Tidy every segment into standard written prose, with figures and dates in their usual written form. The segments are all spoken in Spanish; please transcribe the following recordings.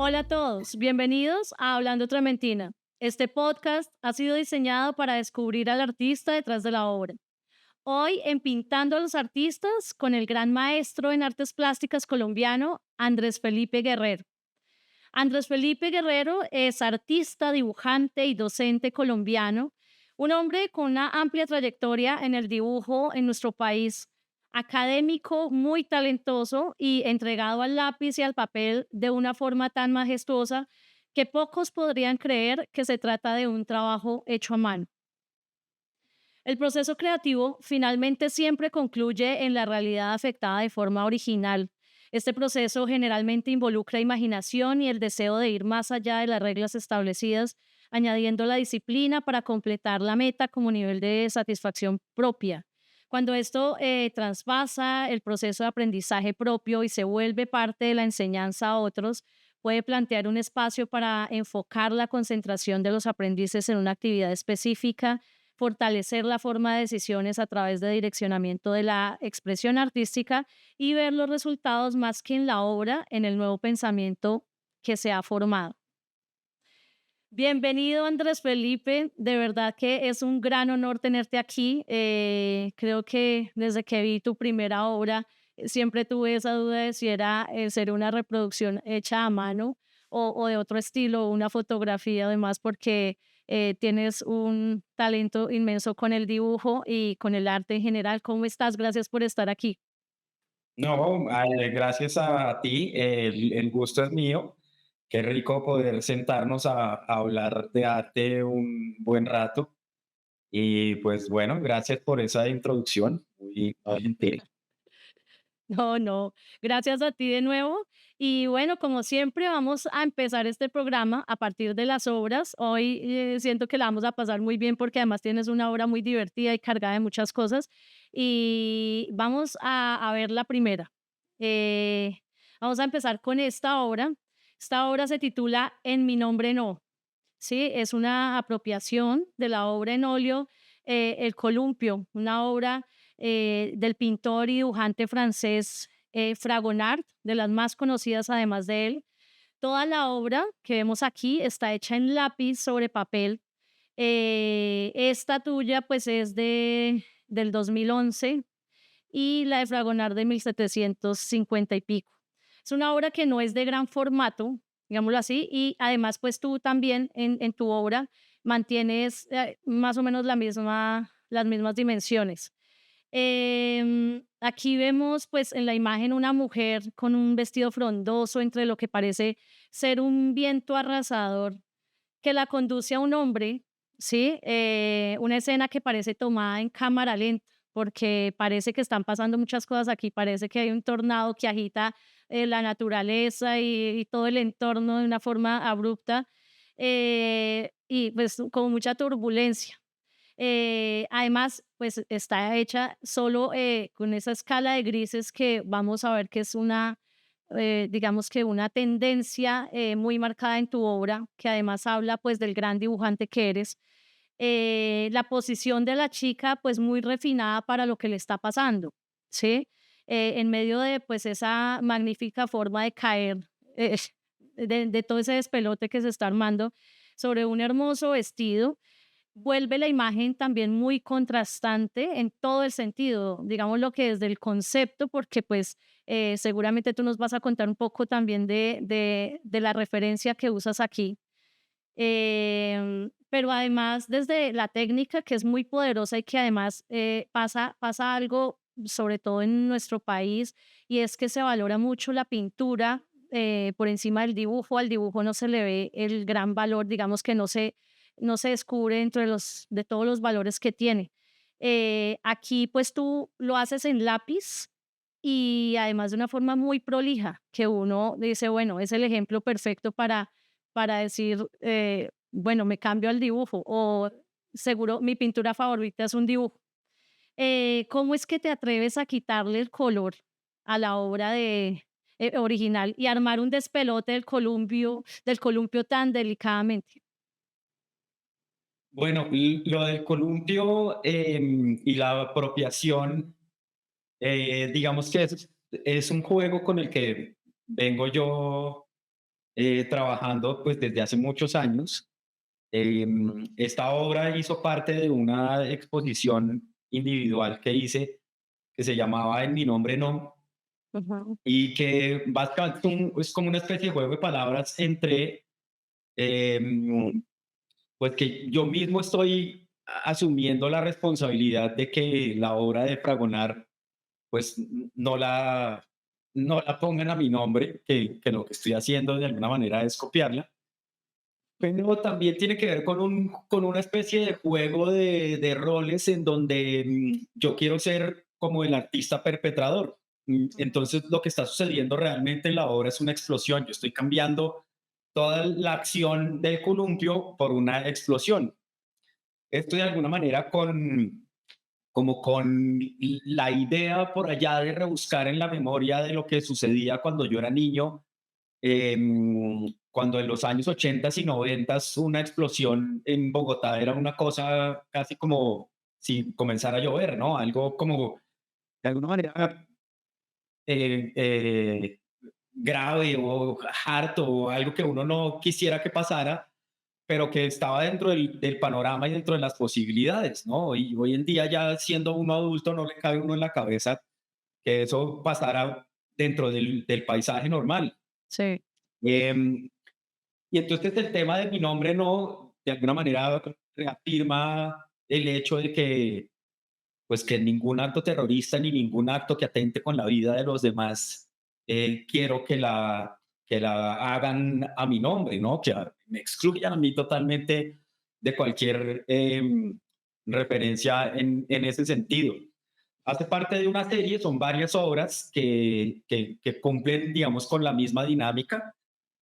Hola a todos, bienvenidos a Hablando Trementina. Este podcast ha sido diseñado para descubrir al artista detrás de la obra. Hoy en Pintando a los Artistas con el gran maestro en artes plásticas colombiano Andrés Felipe Guerrero. Andrés Felipe Guerrero es artista, dibujante y docente colombiano, un hombre con una amplia trayectoria en el dibujo en nuestro país, académico, muy talentoso y entregado al lápiz y al papel de una forma tan majestuosa que pocos podrían creer que se trata de un trabajo hecho a mano. El proceso creativo finalmente siempre concluye en la realidad afectada de forma original. Este proceso generalmente involucra imaginación y el deseo de ir más allá de las reglas establecidas, añadiendo la disciplina para completar la meta como nivel de satisfacción propia. Cuando esto traspasa el proceso de aprendizaje propio y se vuelve parte de la enseñanza a otros, puede plantear un espacio para enfocar la concentración de los aprendices en una actividad específica, fortalecer la forma de decisiones a través de direccionamiento de la expresión artística y ver los resultados más que en la obra, en el nuevo pensamiento que se ha formado. Bienvenido Andrés Felipe, de verdad que es un gran honor tenerte aquí. Creo que desde que vi tu primera obra siempre tuve esa duda de si era ser una reproducción hecha a mano o de otro estilo, una fotografía además, porque tienes un talento inmenso con el dibujo y con el arte en general. ¿Cómo estás? Gracias por estar aquí. No, gracias a ti, el gusto es mío. Qué rico poder sentarnos a hablar de arte un buen rato. Y pues bueno, gracias por esa introducción, muy gentil. No, no, gracias a ti de nuevo. Y bueno, como siempre, vamos a empezar este programa a partir de las obras. Hoy siento que la vamos a pasar muy bien porque además tienes una obra muy divertida y cargada de muchas cosas. Y vamos a ver la primera. Eh, Vamos a empezar con esta obra. Esta obra se titula En mi nombre no. Sí, es una apropiación de la obra en óleo El Columpio, una obra del pintor y dibujante francés Fragonard, de las más conocidas además de él. Toda la obra que vemos aquí está hecha en lápiz sobre papel. Esta tuya pues es del 2011 y la de Fragonard de 1750 y pico. Es una obra que no es de gran formato, digámoslo así, y además, pues tú también en tu obra mantienes más o menos las mismas dimensiones. Aquí vemos, pues, en la imagen una mujer con un vestido frondoso entre lo que parece ser un viento arrasador que la conduce a un hombre, ¿sí? Una escena que parece tomada en cámara lenta, porque parece que están pasando muchas cosas aquí, parece que hay un tornado que agita la naturaleza y todo el entorno de una forma abrupta y pues con mucha turbulencia. Además, pues está hecha solo con esa escala de grises que vamos a ver que es una, digamos que una tendencia muy marcada en tu obra, que además habla pues del gran dibujante que eres. La posición de la chica pues muy refinada para lo que le está pasando, ¿sí? En medio de pues esa magnífica forma de caer, eh, de todo ese despelote que se está armando sobre un hermoso vestido vuelve la imagen también muy contrastante en todo el sentido, digamos lo que desde el concepto, porque pues seguramente tú nos vas a contar un poco también de la referencia que usas aquí. Pero además desde la técnica que es muy poderosa y que además pasa algo, sobre todo en nuestro país, y es que se valora mucho la pintura por encima del dibujo. Al dibujo no se le ve el gran valor, digamos que no se descubre dentro de todos los valores que tiene. Aquí pues tú lo haces en lápiz y además de una forma muy prolija, que uno dice, bueno, es el ejemplo perfecto para decir, bueno, me cambio al dibujo o seguro mi pintura favorita es un dibujo. ¿Cómo es que te atreves a quitarle el color a la obra original y armar un despelote del columpio tan delicadamente? Bueno, lo del columpio y la apropiación, digamos que es un juego con el que vengo yo trabajando pues desde hace muchos años. Esta obra hizo parte de una exposición individual que hice que se llamaba En mi nombre no, Ujú, y que básicamente es como una especie de juego de palabras entre, pues que yo mismo estoy asumiendo la responsabilidad de que la obra de Fragonard, pues no la pongan a mi nombre, que lo que estoy haciendo de alguna manera es copiarla, pero también tiene que ver con una especie de juego de roles en donde yo quiero ser como el artista perpetrador. ujú. Entonces, lo que está sucediendo realmente en la obra es una explosión. Yo estoy cambiando toda la acción del columpio por una explosión. Esto de alguna manera como con la idea por allá de rebuscar en la memoria de lo que sucedía cuando yo era niño, cuando en los años 80 y 90 una explosión en Bogotá era una cosa casi como si comenzara a llover, ¿no? Algo como de alguna manera eh, eh, grave o harto o algo que uno no quisiera que pasara, pero que estaba dentro del panorama y dentro de las posibilidades, ¿no? Y hoy en día ya siendo uno adulto no le cabe uno en la cabeza que eso pasara dentro del paisaje normal. Sí. Em, y entonces el tema de mi nombre no, de alguna manera reafirma el hecho de que, pues que ningún acto terrorista ni ningún acto que atente con la vida de los demás, quiero que la hagan a mi nombre, ¿no? Me excluyan a mí totalmente de cualquier referencia en ese sentido. Hace parte de una serie, son varias obras que cumplen, digamos, con la misma dinámica,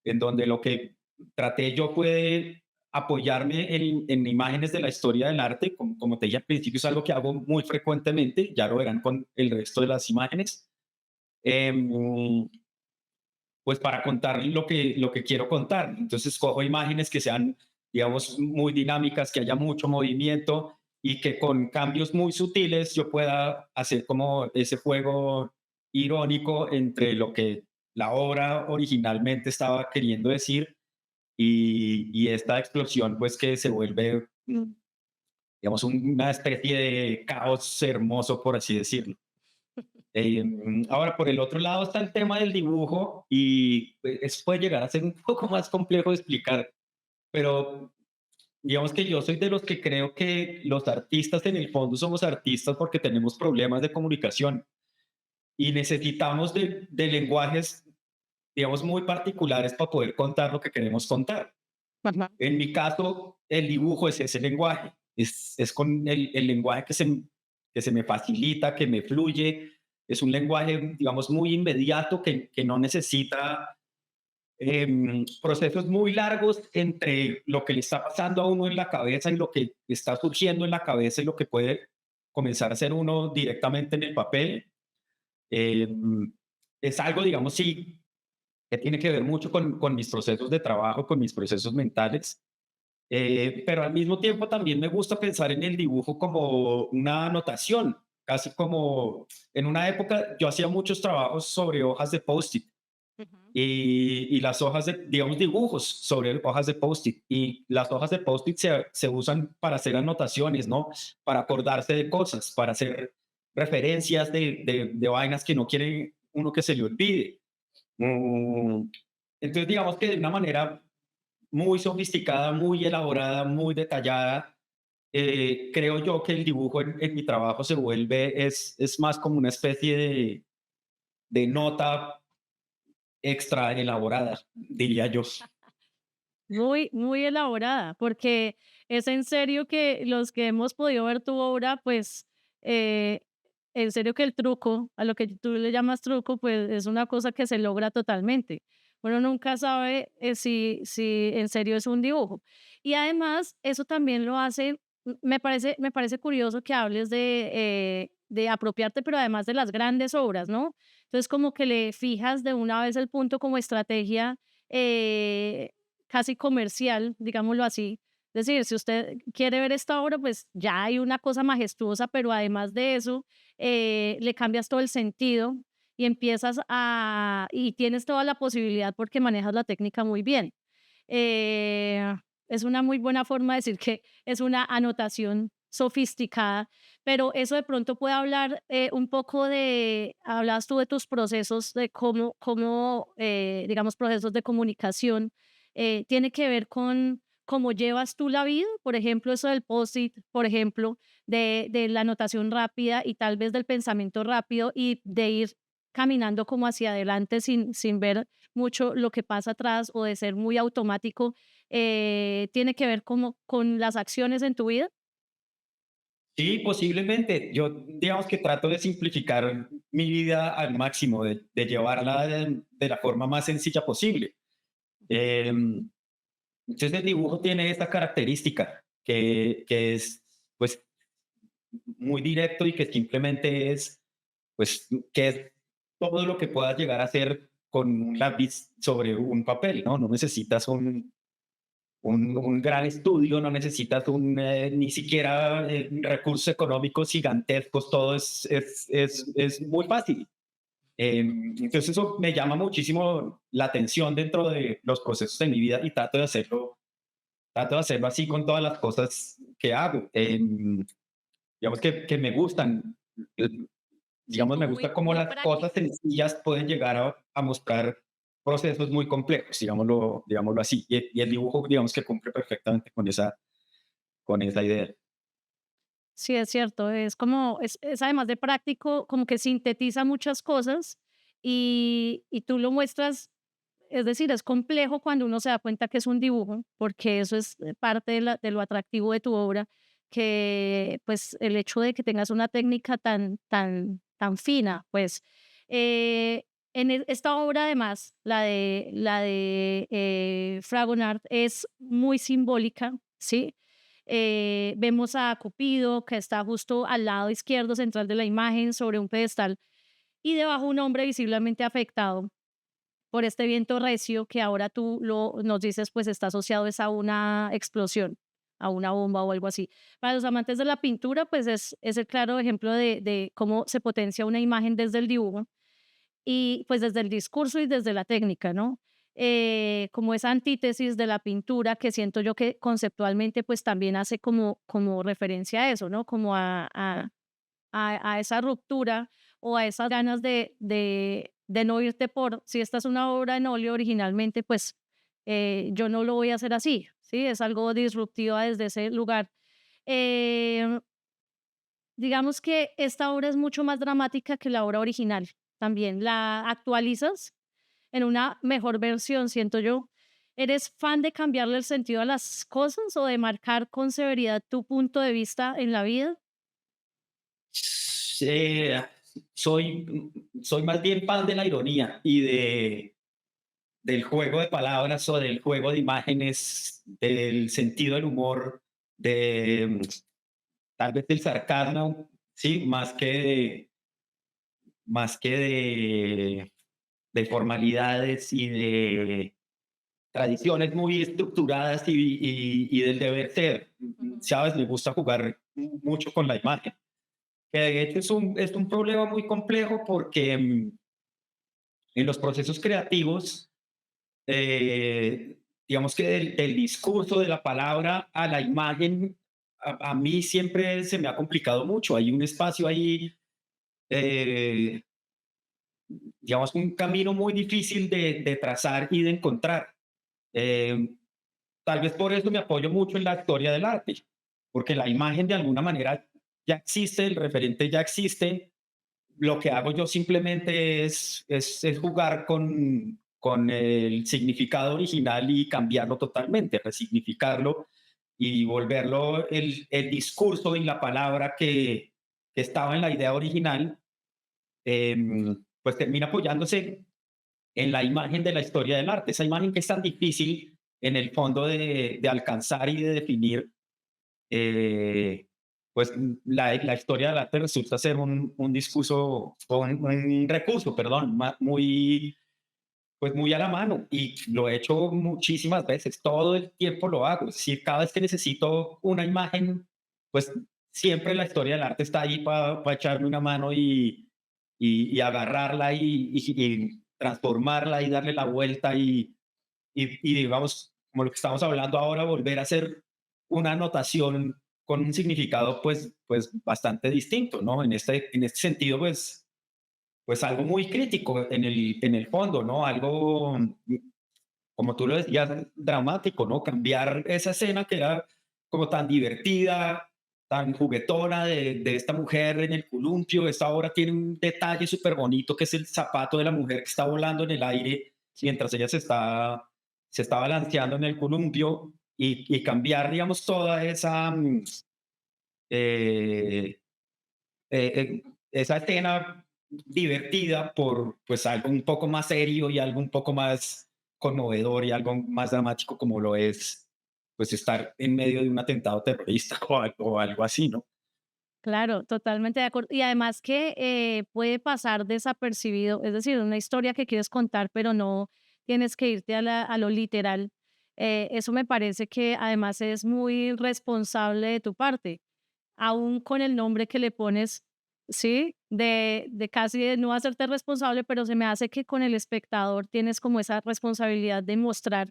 en donde lo que traté yo fue apoyarme en imágenes de la historia del arte, como te dije al principio, es algo que hago muy frecuentemente, ya lo verán con el resto de las imágenes, em, pues para contar lo que quiero contar. Entonces cojo imágenes que sean, digamos, muy dinámicas, que haya mucho movimiento y que con cambios muy sutiles yo pueda hacer como ese juego irónico entre lo que la obra originalmente estaba queriendo decir y esta explosión, pues que se vuelve, digamos, una especie de caos hermoso, por así decirlo. Ahora, por el otro lado está el tema del dibujo y eso puede llegar a ser un poco más complejo de explicar, pero digamos que yo soy de los que creo que los artistas en el fondo somos artistas porque tenemos problemas de comunicación y necesitamos de lenguajes, digamos, muy particulares para poder contar lo que queremos contar. Ajá. En mi caso, el dibujo es ese lenguaje, es con el lenguaje que se me facilita, que me fluye, es un lenguaje, digamos, muy inmediato que no necesita procesos muy largos entre lo que le está pasando a uno en la cabeza y lo que está surgiendo en la cabeza y lo que puede comenzar a hacer uno directamente en el papel. Es algo, digamos, sí, que tiene que ver mucho con mis procesos de trabajo, con mis procesos mentales, pero al mismo tiempo también me gusta pensar en el dibujo como una anotación, casi como en una época yo hacía muchos trabajos sobre hojas de post-it Ujú. y las hojas de, digamos, dibujos sobre hojas de post-it. Y las hojas de post-it se usan para hacer anotaciones, ¿no? Para acordarse de cosas, para hacer referencias de vainas que no quiere uno que se le olvide. Entonces, digamos que de una manera muy sofisticada, muy elaborada, muy detallada, creo yo que el dibujo en mi trabajo se vuelve, es más como una especie de nota extra elaborada, diría yo. Muy, muy elaborada, porque es en serio que los que hemos podido ver tu obra, pues, eh, en serio que el truco, a lo que tú le llamas truco, pues es una cosa que se logra totalmente. Uno nunca sabe si en serio es un dibujo. Y además, eso también lo hace, me parece curioso que hables de apropiarte, pero además de las grandes obras, ¿no? Entonces, como que le fijas de una vez el punto como estrategia. eh, Casi comercial, digámoslo así. Es decir, si usted quiere ver esta obra, pues ya hay una cosa majestuosa, pero además de eso, le cambias todo el sentido y empiezas y tienes toda la posibilidad porque manejas la técnica muy bien. Eh, es una muy buena forma de decir que es una anotación sofisticada, pero eso de pronto puede hablar un poco hablas tú de tus procesos, de digamos, procesos de comunicación, tiene que ver con cómo llevas tú la vida, por ejemplo, eso del post-it, por ejemplo, de la anotación rápida y tal vez del pensamiento rápido y de ir caminando como hacia adelante sin ver mucho lo que pasa atrás o de ser muy automático, tiene que ver como con las acciones en tu vida. Sí, posiblemente. Yo, digamos que trato de simplificar mi vida al máximo, de llevarla de la forma más sencilla posible. Em, entonces el dibujo tiene esta característica que es pues muy directo y que simplemente es pues que es todo lo que puedas llegar a hacer con un lápiz sobre un papel, ¿no? No necesitas un gran estudio, no necesitas ni siquiera recursos económicos gigantescos, todo es muy fácil. Entonces eso me llama muchísimo la atención dentro de los procesos de mi vida y trato de hacerlo así con todas las cosas que hago. Digamos que me gustan, eh, Sí, digamos, me como gusta muy, cómo muy las cosas práctico. sencillas pueden llegar a mostrar procesos muy complejos, digámoslo así. Y el dibujo, digamos que cumple perfectamente con esa idea. Sí, es cierto, es como, es además de práctico, como que sintetiza muchas cosas y tú lo muestras, es decir, es complejo cuando uno se da cuenta que es un dibujo, porque eso es parte de lo atractivo de tu obra, que pues el hecho de que tengas una técnica tan fina, pues esta obra además, la de Fragonard, es muy simbólica, ¿sí? Vemos a Cupido, que está justo al lado izquierdo central de la imagen, sobre un pedestal, y debajo un hombre visiblemente afectado por este viento recio que ahora nos dices, pues está asociado es a una explosión, a una bomba o algo así. Para los amantes de la pintura, pues es el claro ejemplo de cómo se potencia una imagen desde el dibujo y pues desde el discurso y desde la técnica, ¿no? Como esa antítesis de la pintura que siento yo que conceptualmente pues también hace como referencia a eso, ¿no? Como a esa ruptura o a esas ganas de no irte por, si esta es una obra en óleo originalmente, pues yo no lo voy a hacer así, ¿sí? Es algo disruptivo desde ese lugar. Em, digamos que esta obra es mucho más dramática que la obra original. También la actualizas en una mejor versión, siento yo. ¿Eres fan de cambiarle el sentido a las cosas o de marcar con severidad tu punto de vista en la vida? Eh, soy más bien fan de la ironía y del juego de palabras o del juego de imágenes, del sentido del humor, de tal vez del sarcasmo, sí, más que de formalidades y de tradiciones muy estructuradas y del deber ser. Ujú. Sabes, me gusta jugar mucho con la imagen, que de hecho es un problema muy complejo porque en los procesos creativos, digamos que del discurso, de la palabra a la imagen, a mí siempre se me ha complicado mucho. Hay un espacio ahí, eh, digamos, un camino muy difícil de trazar y de encontrar. Eh, Tal vez por eso me apoyo mucho en la historia del arte, porque la imagen de alguna manera ya existe, el referente ya existe. Lo que hago yo simplemente es jugar con el significado original y cambiarlo totalmente, resignificarlo y volverlo el discurso y la palabra que estaba en la idea original, pues termina apoyándose en la imagen de la historia del arte, esa imagen que es tan difícil en el fondo de alcanzar y de definir, eh, pues la historia del arte resulta ser un discurso, o un recurso, perdón, muy, pues muy a la mano y lo he hecho muchísimas veces, todo el tiempo lo hago, es decir, cada vez que necesito una imagen, pues siempre la historia del arte está ahí para echarme una mano y agarrarla y transformarla y darle la vuelta y digamos, como lo que estamos hablando ahora, volver a hacer una anotación con un significado pues bastante distinto, ¿no? En este sentido, pues algo muy crítico en el fondo, ¿no? Algo, como tú lo decías, dramático, ¿no? Cambiar esa escena que era como tan divertida, tan juguetona de esta mujer en el columpio. Esta obra tiene un detalle súper bonito que es el zapato de la mujer que está volando en el aire mientras ella se está balanceando en el columpio y cambiar, digamos, toda eh, esa escena divertida por pues algo un poco más serio y algo un poco más conmovedor y algo más dramático como lo es pues estar en medio de un atentado terrorista o algo así, ¿no? Claro, totalmente de acuerdo. Y además que puede pasar desapercibido, es decir, una historia que quieres contar, pero no tienes que irte a lo literal. Eso me parece que además es muy responsable de tu parte, aún con el nombre que le pones, ¿sí? De casi de no hacerte responsable, pero se me hace que con el espectador tienes como esa responsabilidad de mostrar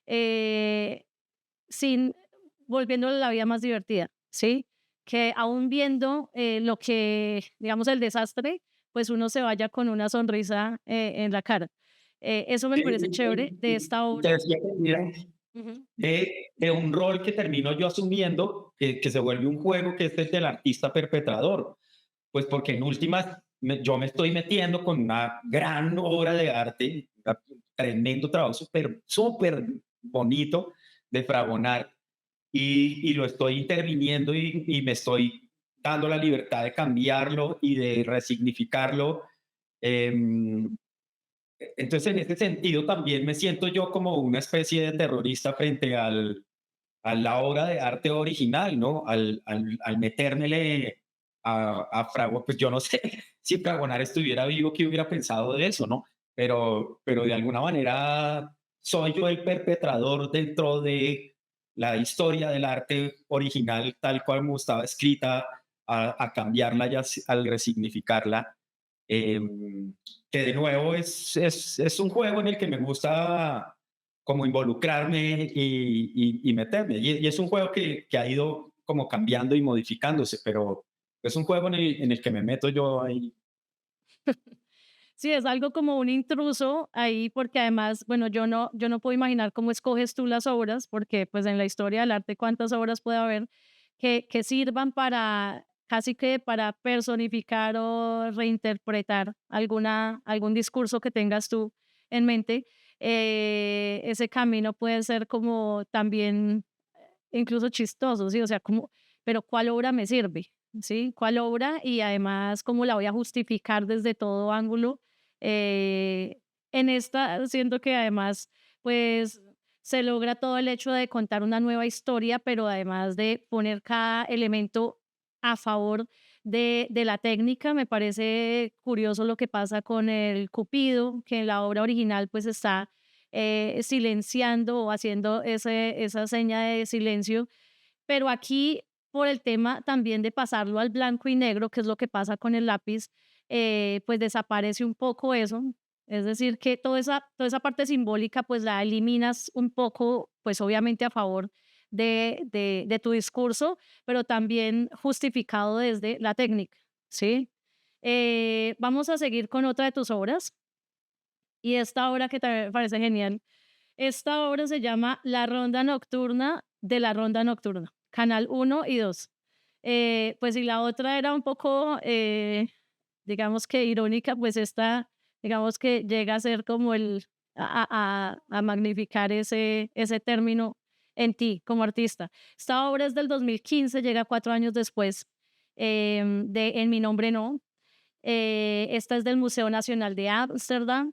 eh, sin volviéndole la vida más divertida, ¿sí? Que aún viendo lo que, digamos, el desastre, pues uno se vaya con una sonrisa en la cara. Eso me Sí, parece chévere de esta te obra. decía que mira, Ujú. de un rol que termino yo asumiendo, que se vuelve un juego, que es el del artista perpetrador. Pues porque en últimas yo me estoy metiendo con una gran obra de arte, un tremendo trabajo súper, súper bonito de Fragonard y lo estoy interviniendo y me estoy dando la libertad de cambiarlo y de resignificarlo. Em, entonces, en ese sentido, también me siento yo como una especie de terrorista frente a la obra de arte original, ¿no? Al metérmele a Fragonard, pues yo no sé si Fragonard estuviera vivo, qué hubiera pensado de eso, ¿no? Pero de alguna manera soy yo el perpetrador dentro de la historia del arte original, tal cual como estaba escrita, a cambiarla y al resignificarla. Que de nuevo es un juego en el que me gusta como involucrarme y meterme. Y es un juego que ha ido como cambiando y modificándose, pero es un juego en el que me meto yo ahí. Sí, es algo como un intruso ahí, porque además, bueno, yo no puedo imaginar cómo escoges tú las obras, porque pues en la historia del arte, ¿cuántas obras puede haber que sirvan para casi que para personificar o reinterpretar algún discurso que tengas tú en mente? Ese camino puede ser como también incluso chistoso, ¿sí? O sea, como, pero ¿cuál obra me sirve? ¿Sí? ¿Cuál obra? Y además, ¿cómo la voy a justificar desde todo ángulo? Eh, en esta siento que además, pues, se logra todo el hecho de contar una nueva historia, pero además de poner cada elemento a favor de la técnica. Me parece curioso lo que pasa con el Cupido, que en la obra original, pues, está silenciando o haciendo esa seña de silencio, pero aquí por el tema también de pasarlo al blanco y negro, que es lo que pasa con el lápiz, pues desaparece un poco eso. Es decir, que toda esa parte simbólica, pues la eliminas un poco, pues obviamente a favor de tu discurso, pero también justificado desde la técnica, ¿sí? Vamos a seguir con otra de tus obras y esta obra que también me parece genial. Esta obra se llama La Ronda Nocturna de la Ronda Nocturna, Canal 1 y 2. Pues y la otra era un poco, digamos que irónica, pues esta, digamos que llega a ser como a magnificar ese término en ti como artista. Esta obra es del 2015, llega 4 años después de En mi nombre no. Esta es del Museo Nacional de Ámsterdam.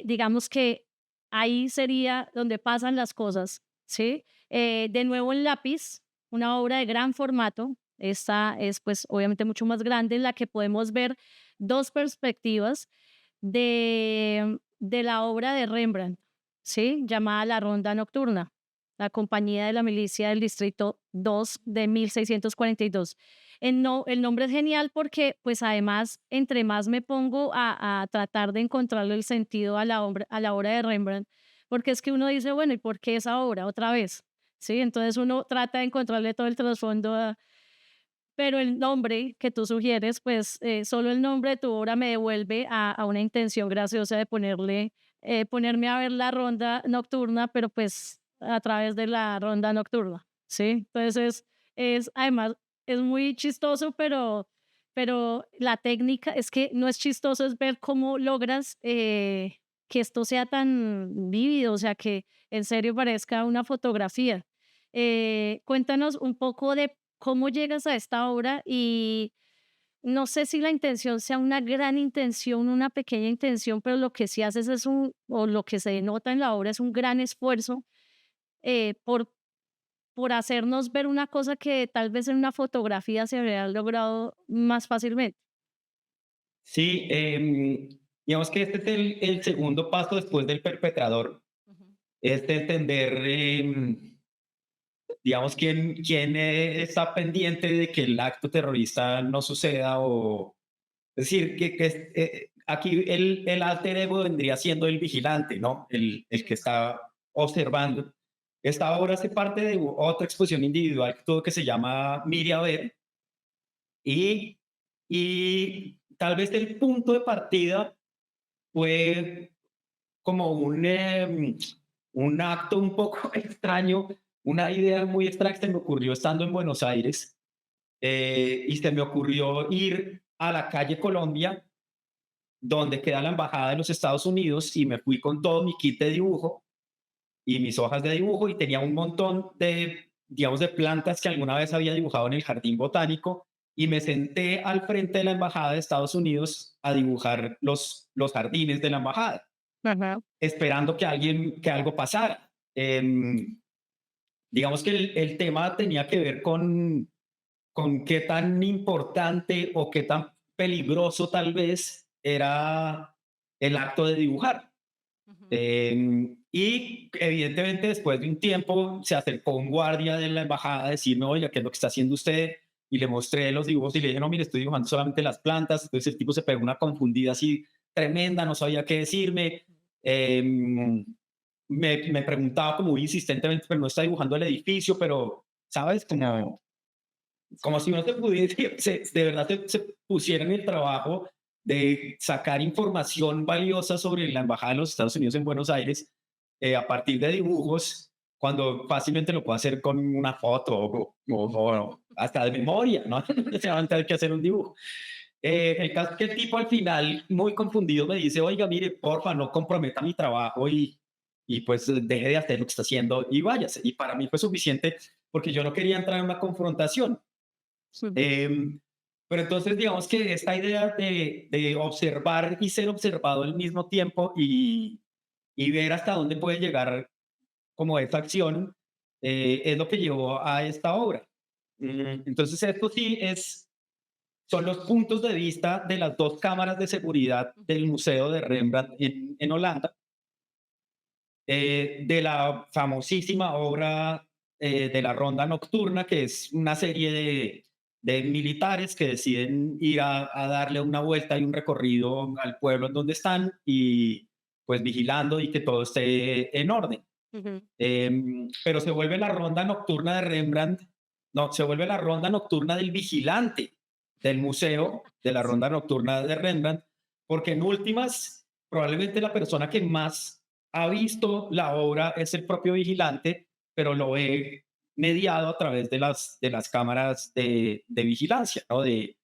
Digamos que ahí sería donde pasan las cosas, ¿sí? De nuevo en lápiz, una obra de gran formato. Esta es pues obviamente mucho más grande en la que podemos ver dos perspectivas de la obra de Rembrandt, ¿sí? Llamada La Ronda Nocturna. la compañía de la milicia del Distrito 2 de 1642. El nombre es genial porque, pues además, entre más me pongo a tratar de encontrarle el sentido a la obra de Rembrandt, porque es que uno dice, bueno, ¿y por qué esa obra otra vez? Sí, entonces uno trata de encontrarle todo el trasfondo, pero el nombre que tú sugieres, pues solo el nombre de tu obra me devuelve a una intención graciosa de ponerme a ver la ronda nocturna, pero pues a través de la ronda nocturna, ¿sí? Entonces además, es muy chistoso, pero la técnica es que no es chistoso, es ver cómo logras que esto sea tan vívido, o sea, que en serio parezca una fotografía. Cuéntanos un poco de cómo llegas a esta obra y no sé si la intención sea una gran intención, una pequeña intención, pero lo que sí haces o lo que se denota en la obra es un gran esfuerzo eh, por, por hacernos ver una cosa que tal vez en una fotografía se habría logrado más fácilmente. Sí, digamos que este es el segundo paso después del perpetrador, Ujú. es de entender, digamos, quién está pendiente de que el acto terrorista no suceda o, es decir, aquí el alter ego vendría siendo el vigilante, ¿no? El que Sí. está observando. Esta obra hace parte de otra exposición individual que tuvo que se llama Mire a ver y, y tal vez el punto de partida fue como un acto un poco extraño, una idea muy extraña que se me ocurrió estando en Buenos Aires y se me ocurrió ir a la calle Colombia, donde queda la embajada de los Estados Unidos, y me fui con todo mi kit de dibujo y mis hojas de dibujo y tenía un montón de, digamos, de plantas que alguna vez había dibujado en el jardín botánico y me senté al frente de la embajada de Estados Unidos a dibujar los jardines de la embajada, Ajá. esperando que algo pasara. Digamos que el tema tenía que ver con qué tan importante o qué tan peligroso tal vez era el acto de dibujar. Ujú. Y evidentemente después de un tiempo se acercó un guardia de la embajada a decirme, oiga, ¿qué es lo que está haciendo usted? Y le mostré los dibujos y le dije, no, mire, estoy dibujando solamente las plantas. Entonces el tipo se pegó una confundida así tremenda, no sabía qué decirme. Eh, me preguntaba como muy insistentemente, pero no está dibujando el edificio, pero, ¿sabes? Como si no se pudiese, de verdad se pusiera en el trabajo de sacar información valiosa sobre la Embajada de los Estados Unidos en Buenos Aires a partir de dibujos, cuando fácilmente lo puedo hacer con una foto o hasta de memoria, ¿no? No necesariamente hay que hacer un dibujo. El caso es que el tipo al final, muy confundido, me dice, oiga, mire, porfa, no comprometa mi trabajo y pues deje de hacer lo que está haciendo y váyase. Y para mí fue suficiente porque yo no quería entrar en una confrontación. Sí. Em, pero entonces digamos que esta idea de observar y ser observado al mismo tiempo y ver hasta dónde puede llegar como esta acción es lo que llevó a esta obra. Entonces esto sí son los puntos de vista de las dos cámaras de seguridad del Museo de Rembrandt en Holanda, de la famosísima obra de la Ronda Nocturna, que es una serie de militares que deciden ir a darle una vuelta y un recorrido al pueblo en donde están y pues vigilando y que todo esté en orden. Ujú. Pero se vuelve la Ronda Nocturna de Rembrandt, no, se vuelve la Ronda Nocturna del vigilante del museo de la Sí. Ronda Nocturna de Rembrandt, porque en últimas, probablemente la persona que más ha visto la obra es el propio vigilante, pero lo ve mediado a través de las cámaras de vigilancia, ¿no? De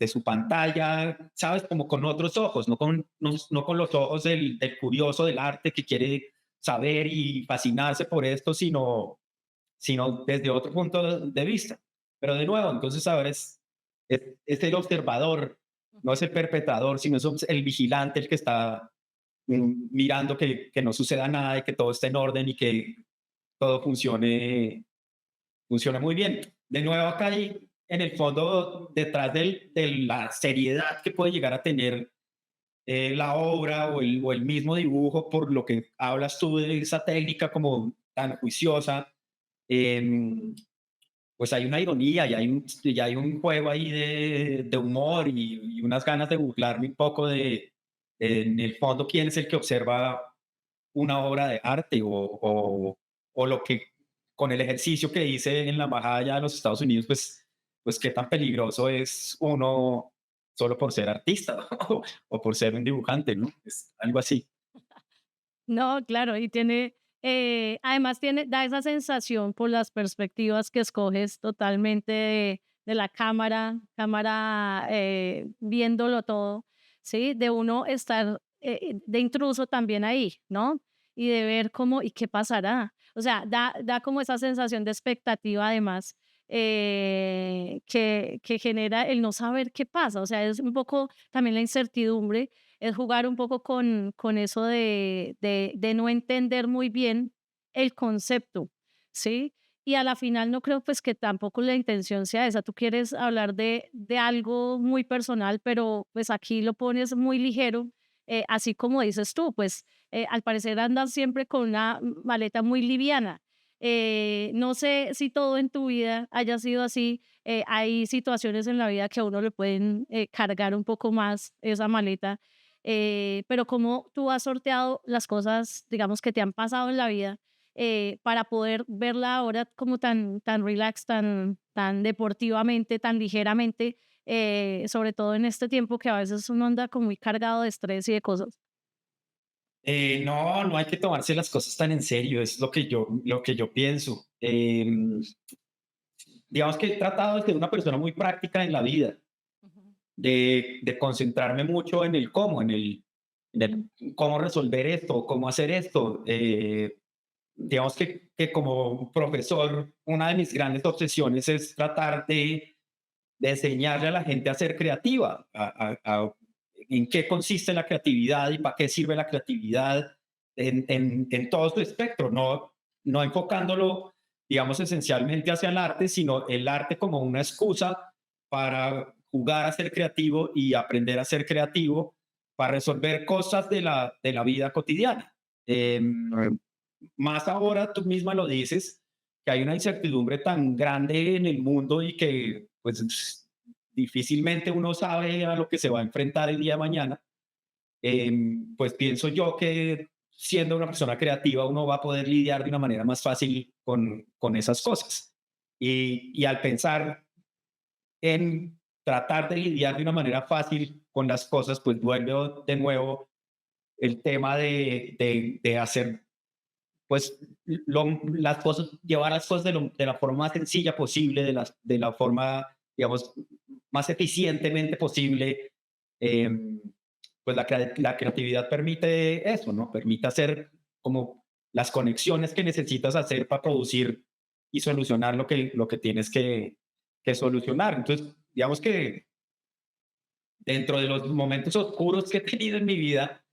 su pantalla, ¿sabes? Como con otros ojos, no con los ojos del curioso del arte que quiere saber y fascinarse por esto, sino desde otro punto de vista. Pero de nuevo, entonces ahora es el observador, no es el perpetrador, sino es el vigilante el que está mirando que no suceda nada y que todo esté en orden y que todo funcione muy bien. De nuevo, acá hay, en el fondo, detrás de la seriedad que puede llegar a tener la obra o el mismo dibujo, por lo que hablas tú de esa técnica como tan juiciosa, em, pues hay una ironía y hay un juego ahí de humor y unas ganas de burlarme un poco en el fondo, quién es el que observa una obra de arte o lo que con el ejercicio que hice en la embajada allá de los Estados Unidos, pues qué tan peligroso es uno solo por ser artista o por ser un dibujante, ¿no? Es algo así. No, claro, y tiene, además tiene, da esa sensación por las perspectivas que escoges totalmente de la cámara viéndolo todo, ¿sí? De uno estar de intruso también ahí, ¿no? Y de ver cómo, ¿y qué pasará? O sea, da como esa sensación de expectativa además que genera el no saber qué pasa, o sea, es un poco también la incertidumbre es jugar un poco con eso de no entender muy bien el concepto, ¿sí? Y a la final no creo pues que tampoco la intención sea esa. Tú quieres hablar de algo muy personal, pero pues aquí lo pones muy ligero, así como dices tú, pues al parecer andas siempre con una maleta muy liviana. No sé si todo en tu vida haya sido así. Hay situaciones en la vida que a uno le pueden cargar un poco más esa maleta pero cómo tú has sorteado las cosas, digamos, que te han pasado en la vida para poder verla ahora como tan relax, tan deportivamente, tan ligeramente, sobre todo en este tiempo que a veces uno anda como muy cargado de estrés y de cosas. No, no hay que tomarse las cosas tan en serio, es lo que yo pienso. Digamos que he tratado de ser una persona muy práctica en la vida, Ujú. de concentrarme mucho en el cómo, en el cómo resolver esto, cómo hacer esto. Digamos que como profesor, una de mis grandes obsesiones es tratar de enseñarle a la gente a ser creativa, en qué consiste la creatividad y para qué sirve la creatividad en todo su espectro, no enfocándolo, digamos, esencialmente hacia el arte, sino el arte como una excusa para jugar a ser creativo y aprender a ser creativo para resolver cosas de la vida cotidiana. Más ahora tú misma lo dices, que hay una incertidumbre tan grande en el mundo y que pues difícilmente uno sabe a lo que se va a enfrentar el día de mañana. Pues pienso yo que siendo una persona creativa uno va a poder lidiar de una manera más fácil con esas cosas. Y al pensar en tratar de lidiar de una manera fácil con las cosas, pues vuelve de nuevo el tema de hacer pues las cosas, llevar las cosas de la forma más sencilla posible, de la forma, digamos, más eficientemente posible. Eh, pues la creatividad permite eso, ¿no? Permite hacer como las conexiones que necesitas hacer para producir y solucionar lo que tienes que solucionar. Entonces, digamos que dentro de los momentos oscuros que he tenido en mi vida,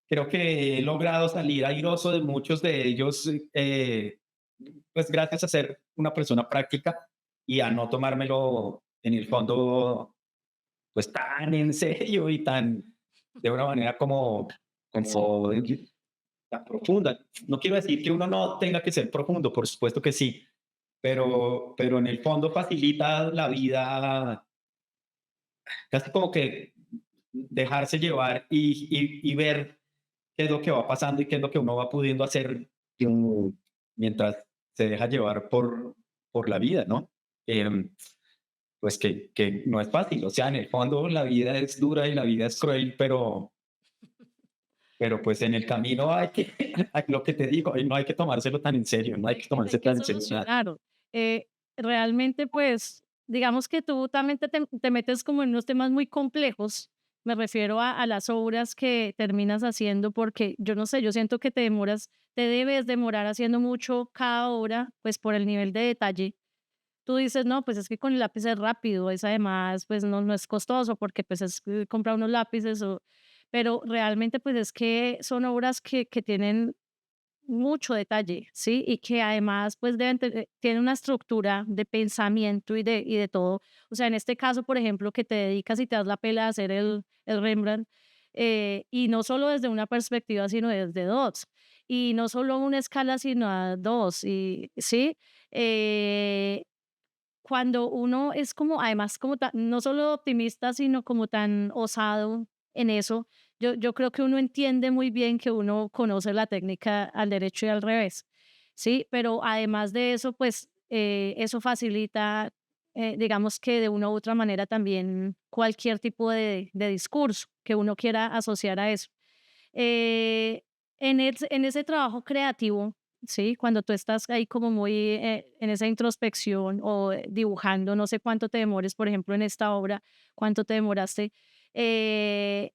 creo que he logrado salir airoso de muchos de ellos, pues gracias a ser una persona práctica y a no tomármelo en el fondo, pues tan en serio y tan de una manera como tan profunda. No quiero decir que uno no tenga que ser profundo, por supuesto que sí, pero en el fondo facilita la vida, casi como que dejarse llevar y ver qué es lo que va pasando y qué es lo que uno va pudiendo hacer mientras se deja llevar por la vida, ¿no? Em, pues que no es fácil, o sea, en el fondo la vida es dura y la vida es cruel, pero pues en el camino hay que, lo que te digo, no hay que tomárselo tan en serio, no hay que Hay tomarse que tan en serio nada. solucionar. Realmente, pues, digamos que tú también te metes como en unos temas muy complejos. Me refiero a las obras que terminas haciendo, porque yo no sé, yo siento que te debes demorar haciendo mucho cada obra, pues por el nivel de detalle. Tú dices, no, pues es que con el lápiz es rápido, es además, pues no es costoso porque pues es comprar unos lápices, pero realmente pues es que son obras que tienen mucho detalle, ¿sí? Y que además, pues, tiene una estructura de pensamiento y de todo. O sea, en este caso, por ejemplo, que te dedicas y te das la pela de hacer el Rembrandt, y no solo desde una perspectiva, sino desde dos. y no solo a una escala, sino a dos, y sí, eh, cuando uno es como, además, como no solo optimista, sino como tan osado en eso, yo creo que uno entiende muy bien que uno conoce la técnica al derecho y al revés, ¿sí? Pero además de eso, pues eso facilita, digamos que de una u otra manera también cualquier tipo de discurso que uno quiera asociar a eso. Eh, en ese trabajo creativo, ¿sí? Cuando tú estás ahí como muy en esa introspección o dibujando, no sé cuánto te demores, por ejemplo, en esta obra, cuánto te demoraste, y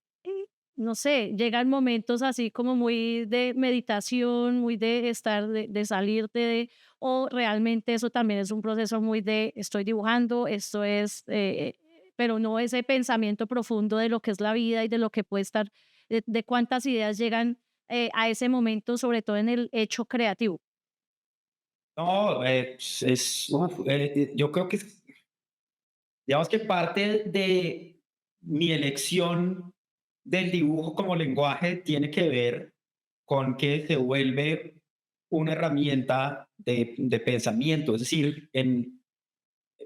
no sé, llegan momentos así como muy de meditación, muy de estar, de salirte de, o realmente eso también es un proceso muy de estoy dibujando, esto es, pero no ese pensamiento profundo de lo que es la vida y de lo que puede estar, de cuántas ideas llegan a ese momento, sobre todo en el hecho creativo. No, yo creo que digamos que parte de mi elección del dibujo como lenguaje tiene que ver con que se vuelve una herramienta de pensamiento. Es decir,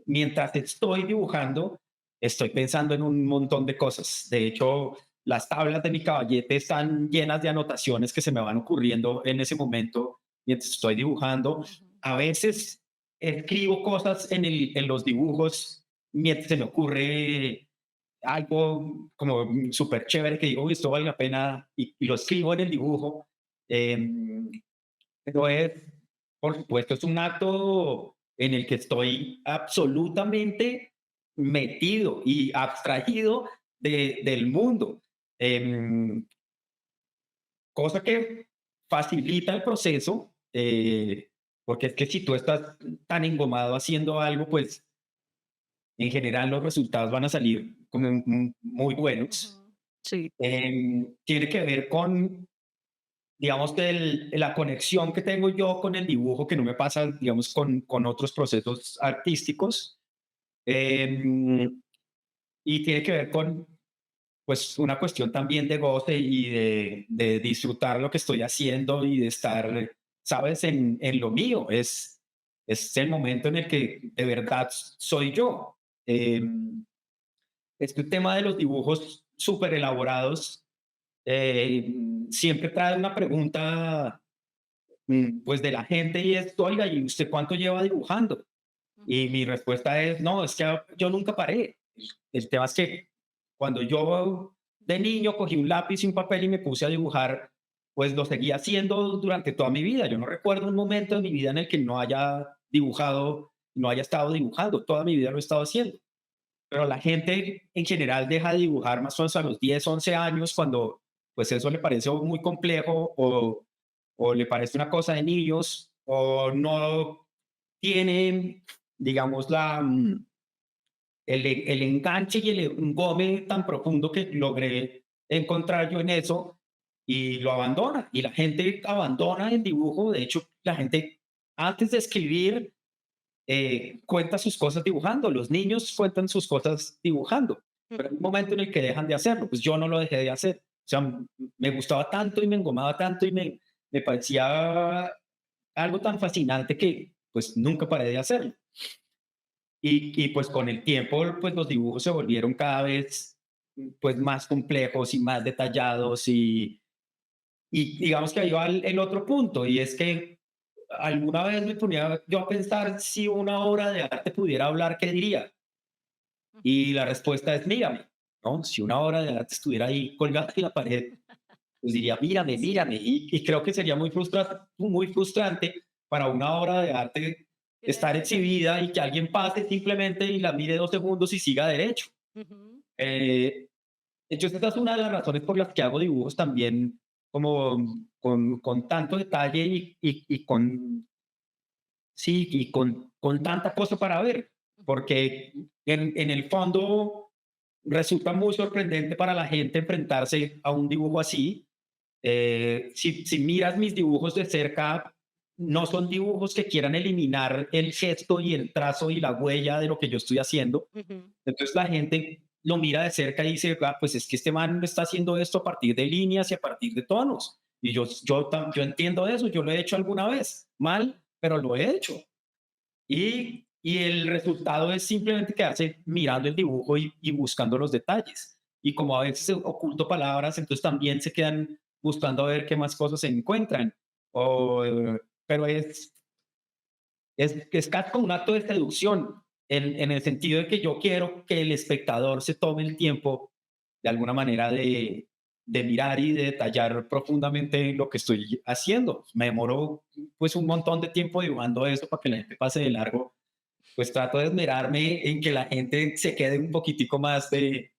mientras estoy dibujando, estoy pensando en un montón de cosas. De hecho, las tablas de mi caballete están llenas de anotaciones que se me van ocurriendo en ese momento mientras estoy dibujando. Ujú. A veces escribo cosas en los dibujos mientras se me ocurre algo como súper chévere que digo, "Uy, esto vale la pena", y lo escribo en el dibujo. Em, pero por supuesto, es un acto en el que estoy absolutamente metido y abstraído del mundo. Em, Cosa que facilita el proceso, porque es que si tú estás tan engomado haciendo algo, pues en general los resultados van a salir como muy buenos. Ujú. Sí. Tiene que ver con, digamos, que la conexión que tengo yo con el dibujo, que no me pasa, digamos, con otros procesos artísticos. em, y tiene que ver con, pues, una cuestión también de goce y de disfrutar lo que estoy haciendo y de estar, sabes, en lo mío. Es el momento en el que de verdad soy yo. Em, este tema de los dibujos súper elaborados siempre trae una pregunta, pues, de la gente, y es, oiga, ¿y usted cuánto lleva dibujando? Y Ujú. mi respuesta es, no, es que yo nunca paré. El tema es que cuando yo de niño cogí un lápiz y un papel y me puse a dibujar, pues lo seguía haciendo durante toda mi vida. Yo no recuerdo un momento de mi vida en el que no haya dibujado, no haya estado dibujando. Toda mi vida lo he estado haciendo. Pero la gente en general deja de dibujar más o menos a los 10 11 años, cuando pues eso le parece muy complejo, o le parece una cosa de niños, o no tienen, digamos, el enganche y el engome tan profundo que logré encontrar yo en eso, y lo abandona. Y la gente abandona el dibujo. De hecho, la gente antes de escribir cuenta sus cosas dibujando. Los niños cuentan sus cosas dibujando, pero hay un momento en el que dejan de hacerlo. Pues yo no lo dejé de hacer. O sea, me gustaba tanto y me engomaba tanto y me parecía algo tan fascinante que pues nunca paré de hacerlo. Y pues con el tiempo, pues los dibujos se volvieron cada vez pues más complejos y más detallados, y digamos que ahí va el otro punto, y es que alguna vez me ponía yo a pensar, si una obra de arte pudiera hablar, ¿qué diría? Ujú. Y la respuesta es mírame, ¿no? Si una obra de arte estuviera ahí colgada en la pared, pues diría mírame, mírame. Y creo que sería muy frustrante para una obra de arte estar exhibida y que alguien pase simplemente y la mire 2 segundos y siga derecho. Ujú. Eh, entonces, esa es una de las razones por las que hago dibujos también, como con tanto detalle y con, sí, y con tanta cosa para ver, Ujú. porque en el fondo resulta muy sorprendente para la gente enfrentarse a un dibujo así. Si miras mis dibujos de cerca, no son dibujos que quieran eliminar el gesto y el trazo y la huella de lo que yo estoy haciendo. Ujú. Entonces la gente lo mira de cerca y dice, "Ah, pues es que este man está haciendo esto a partir de líneas y a partir de tonos". Y yo entiendo eso, yo lo he hecho alguna vez, mal, pero lo he hecho. Y el resultado es simplemente quedarse mirando el dibujo y buscando los detalles. Y como a veces oculto palabras, entonces también se quedan buscando a ver qué más cosas se encuentran. O, pero es casi como un acto de seducción, en el sentido de que yo quiero que el espectador se tome el tiempo, de alguna manera, de mirar y de detallar profundamente lo que estoy haciendo. Me demoro pues un montón de tiempo dibujando eso para que la gente pase de largo, pues trato de esmerarme en que la gente se quede un poquitico más de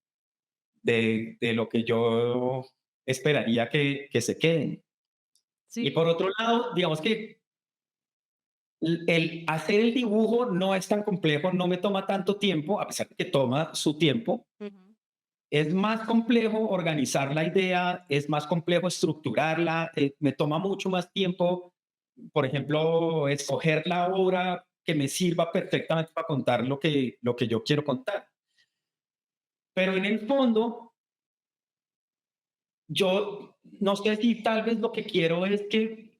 lo que yo esperaría que se queden. Y Sí. por otro lado, digamos que el hacer el dibujo no es tan complejo, no me toma tanto tiempo, a pesar de que toma su tiempo. Ujú. Es más complejo organizar la idea, es más complejo estructurarla, me toma mucho más tiempo, por ejemplo, escoger la obra que me sirva perfectamente para contar lo que yo quiero contar. Pero en el fondo, yo no sé si tal vez lo que quiero es que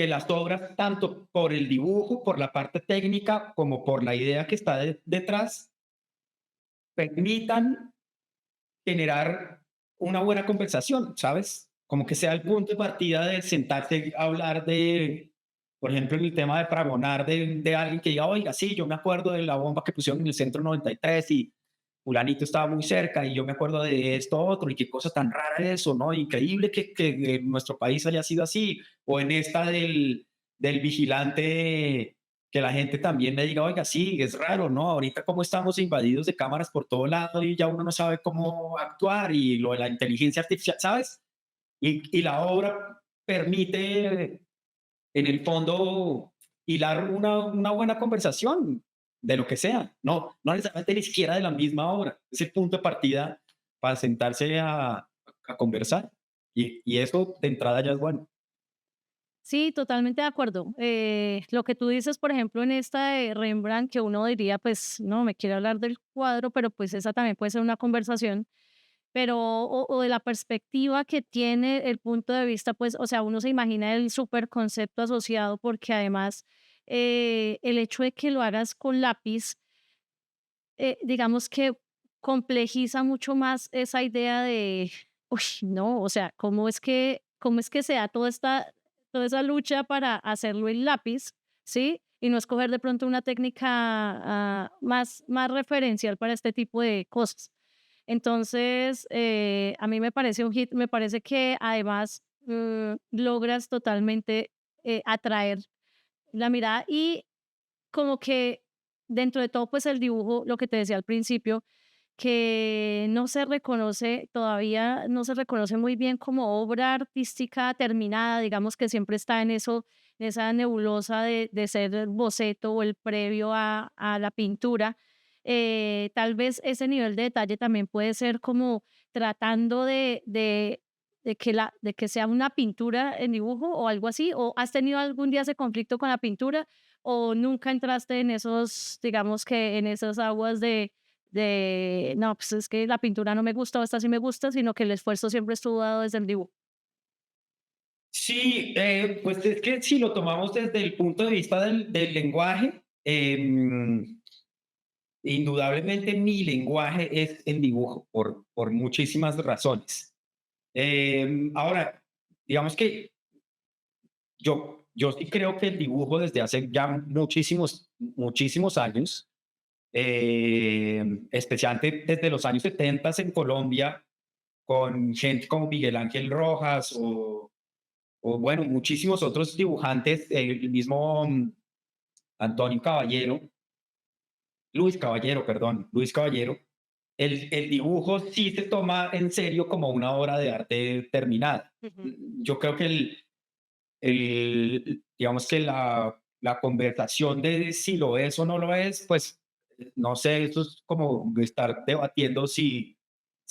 las obras, tanto por el dibujo, por la parte técnica, como por la idea que está detrás, permitan generar una buena conversación, ¿sabes? Como que sea el punto de partida de sentarse a hablar de, por ejemplo, en el tema de Fragonar, de alguien que diga, oiga, sí, yo me acuerdo de la bomba que pusieron en el centro 93 y fulanito estaba muy cerca y yo me acuerdo de esto otro y qué cosa tan rara eso, ¿no? Increíble que en nuestro país haya sido así. O en esta del vigilante, que la gente también me diga, oiga, sí, es raro, ¿no? Ahorita como estamos invadidos de cámaras por todo lado y ya uno no sabe cómo actuar y lo de la inteligencia artificial, ¿sabes? Y la obra permite, en el fondo, hilar una buena conversación de lo que sea, no necesariamente ni siquiera de la misma obra, es el punto de partida para sentarse a conversar. Y eso de entrada ya es bueno. Sí, totalmente de acuerdo. Lo que tú dices, por ejemplo, en esta de Rembrandt, que uno diría, pues, no, me quiere hablar del cuadro, pero pues esa también puede ser una conversación, pero, o de la perspectiva que tiene el punto de vista, pues, o sea, uno se imagina el super concepto asociado, porque además el hecho de que lo hagas con lápiz, digamos que complejiza mucho más esa idea de, uy, no, o sea, cómo es que se da toda esa lucha para hacerlo en lápiz, ¿sí? Y no escoger de pronto una técnica más referencial para este tipo de cosas. Entonces, a mí me parece un hit, me parece que además logras totalmente atraer la mirada y como que dentro de todo, pues el dibujo, lo que te decía al principio, que no se reconoce, todavía no se reconoce muy bien como obra artística terminada, digamos que siempre está en eso, en esa nebulosa de ser el boceto o el previo a la pintura. Tal vez ese nivel de detalle también puede ser como tratando de que sea una pintura en dibujo o algo así, o has tenido algún día ese conflicto con la pintura o nunca entraste en esos, digamos que en esas aguas no, pues es que la pintura no me gusta o esta sí me gusta, sino que el esfuerzo siempre estuvo dado desde el dibujo. Sí, pues es que si lo tomamos desde el punto de vista del lenguaje, indudablemente mi lenguaje es el dibujo por muchísimas razones. Ahora, digamos que yo sí creo que el dibujo desde hace ya muchísimos años, especialmente desde los años 70 en Colombia, con gente como Miguel Ángel Rojas o bueno, muchísimos otros dibujantes, el mismo Antonio Caballero, Luis Caballero, perdón, Luis Caballero, el dibujo sí se toma en serio como una obra de arte terminada. Ujú. Yo creo que digamos que la conversación de si lo es o no lo es, pues no sé, eso es como estar debatiendo si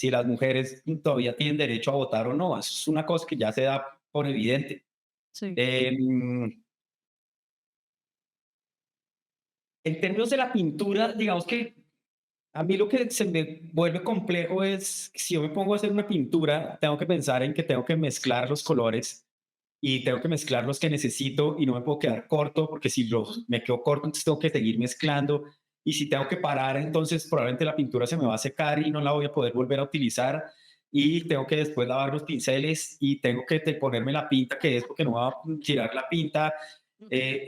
las mujeres todavía tienen derecho a votar o no. Eso es una cosa que ya se da por evidente. Sí. Em, en términos de la pintura, digamos que a mí lo que se me vuelve complejo es si yo me pongo a hacer una pintura, tengo que pensar en que tengo que mezclar los colores y tengo que mezclar los que necesito y no me puedo quedar corto, porque si me quedo corto, entonces tengo que seguir mezclando. Y si tengo que parar, entonces probablemente la pintura se me va a secar y no la voy a poder volver a utilizar. Y tengo que después lavar los pinceles y tengo que ponerme la pinta, que es porque no va a tirar la pinta.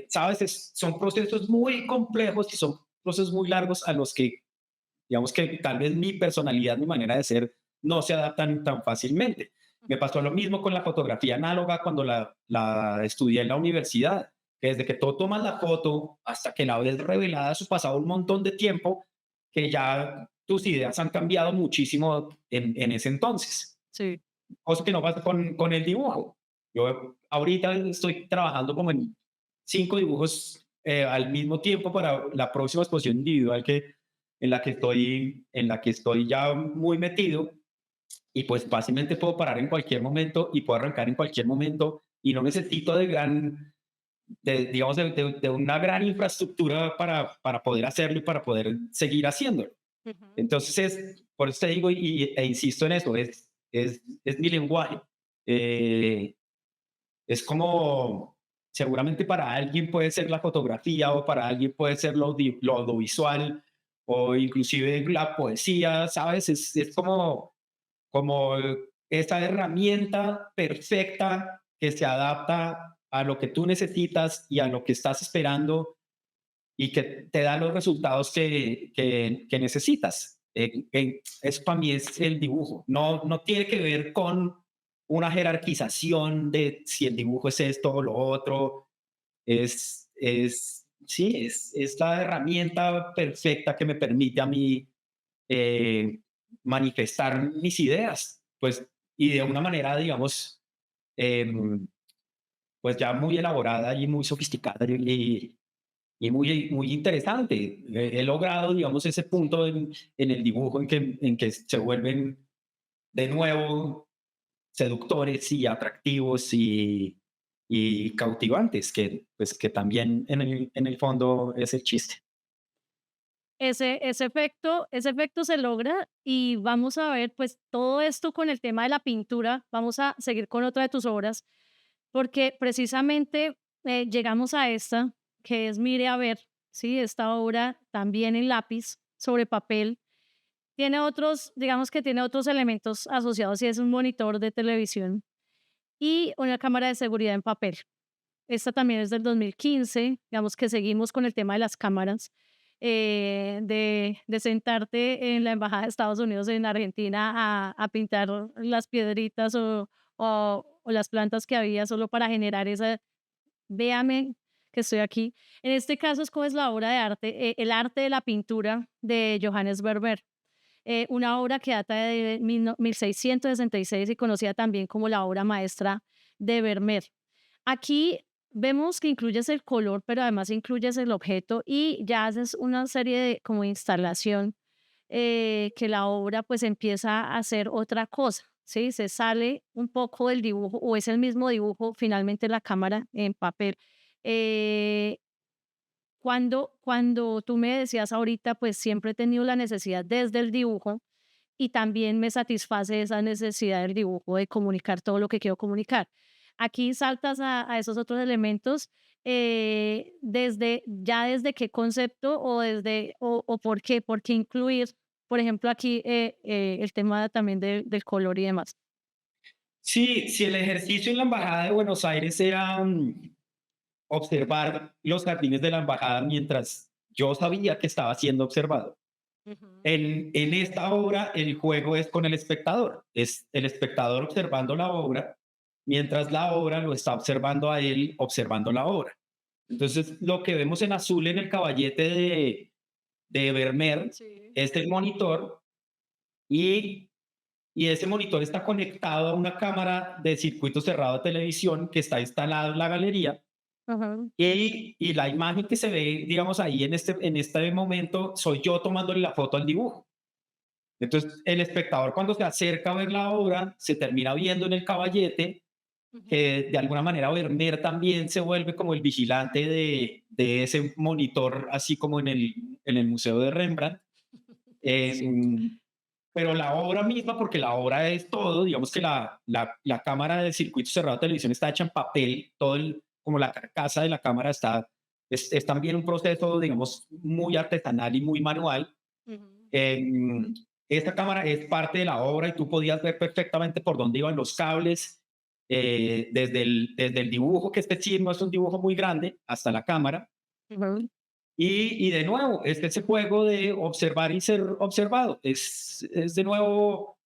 ¿Sabes? Son procesos muy complejos y son procesos muy largos a los que, digamos que tal vez mi personalidad, mi manera de ser, no se adaptan tan fácilmente. Me pasó lo mismo con la fotografía análoga cuando la estudié en la universidad, que desde que tú tomas la foto hasta que la ves revelada, eso pasado un montón de tiempo, que ya tus ideas han cambiado muchísimo en ese entonces. Sí. Cosa que no pasa con el dibujo. Yo ahorita estoy trabajando como en 5 dibujos al mismo tiempo para la próxima exposición individual en la que estoy ya muy metido, y pues fácilmente puedo parar en cualquier momento y puedo arrancar en cualquier momento y no necesito digamos, de una gran infraestructura para poder hacerlo y para poder seguir haciéndolo. Ujú. Entonces, por eso te digo e insisto en eso, es mi lenguaje. Eh, es como, seguramente para alguien puede ser la fotografía o para alguien puede ser lo audiovisual o inclusive la poesía, ¿sabes? Es como esa herramienta perfecta que se adapta a lo que tú necesitas y a lo que estás esperando y que te da los resultados que necesitas. Eso para mí es el dibujo. No tiene que ver con una jerarquización de si el dibujo es esto o lo otro. Sí, es la herramienta perfecta que me permite a mí eh, manifestar mis ideas, pues, y de una manera, digamos, em, pues ya muy elaborada y muy sofisticada y muy interesante. He logrado, digamos, ese punto en el dibujo en que se vuelven de nuevo seductores y atractivos y cautivantes, pues, que también en el fondo es el chiste. Ese efecto se logra y vamos a ver, pues todo esto con el tema de la pintura, vamos a seguir con otra de tus obras, porque precisamente llegamos a esta, que es Mire a ver, ¿sí? Esta obra también en lápiz, sobre papel, tiene otros, digamos que tiene otros elementos asociados y es un monitor de televisión y una cámara de seguridad en papel. Esta también es del 2015, digamos que seguimos con el tema de las cámaras, de sentarte en la embajada de Estados Unidos en Argentina a pintar las piedritas o las plantas que había solo para generar esa, véame que estoy aquí. En este caso es como es la obra de arte, el arte de la pintura de Johannes Vermeer, una obra que data de 1666 y conocida también como la obra maestra de Vermeer. Aquí vemos que incluyes el color, pero además incluyes el objeto y ya haces una serie de como instalación, que la obra pues empieza a hacer otra cosa, ¿sí? Se sale un poco del dibujo o es el mismo dibujo finalmente la cámara en papel. Eh, cuando tú me decías ahorita, pues siempre he tenido la necesidad desde el dibujo y también me satisface esa necesidad del dibujo de comunicar todo lo que quiero comunicar. Aquí saltas a esos otros elementos, desde qué concepto o o por qué incluir, por ejemplo, aquí el tema también del color y demás. Sí, si el ejercicio en la Embajada de Buenos Aires era observar los jardines de la embajada mientras yo sabía que estaba siendo observado. Ujú. En esta obra el juego es con el espectador, es el espectador observando la obra, mientras la obra lo está observando a él observando la obra. Entonces, lo que vemos en azul en el caballete de Vermeer Sí. es el monitor y, y ese monitor está conectado a una cámara de circuito cerrado de televisión que está instalada en la galería. Ajá. Y la imagen que se ve, digamos, ahí en este momento, soy yo tomándole la foto al dibujo. Entonces, el espectador cuando se acerca a ver la obra, se termina viendo en el caballete, Ujú. que de alguna manera Vermeer también se vuelve como el vigilante de ese monitor, así como en el Museo de Rembrandt. Sí. Em, pero la obra misma, porque la obra es todo, digamos que la cámara del circuito cerrado de televisión está hecha en papel, como la carcasa de la cámara es también un proceso, digamos, muy artesanal y muy manual. Ujú. Em, Esta cámara es parte de la obra y tú podías ver perfectamente por dónde iban los cables, desde el dibujo, que este sí no es un dibujo muy grande, hasta la cámara. Ujú. Y de nuevo, es ese juego de observar y ser observado. Es de nuevo,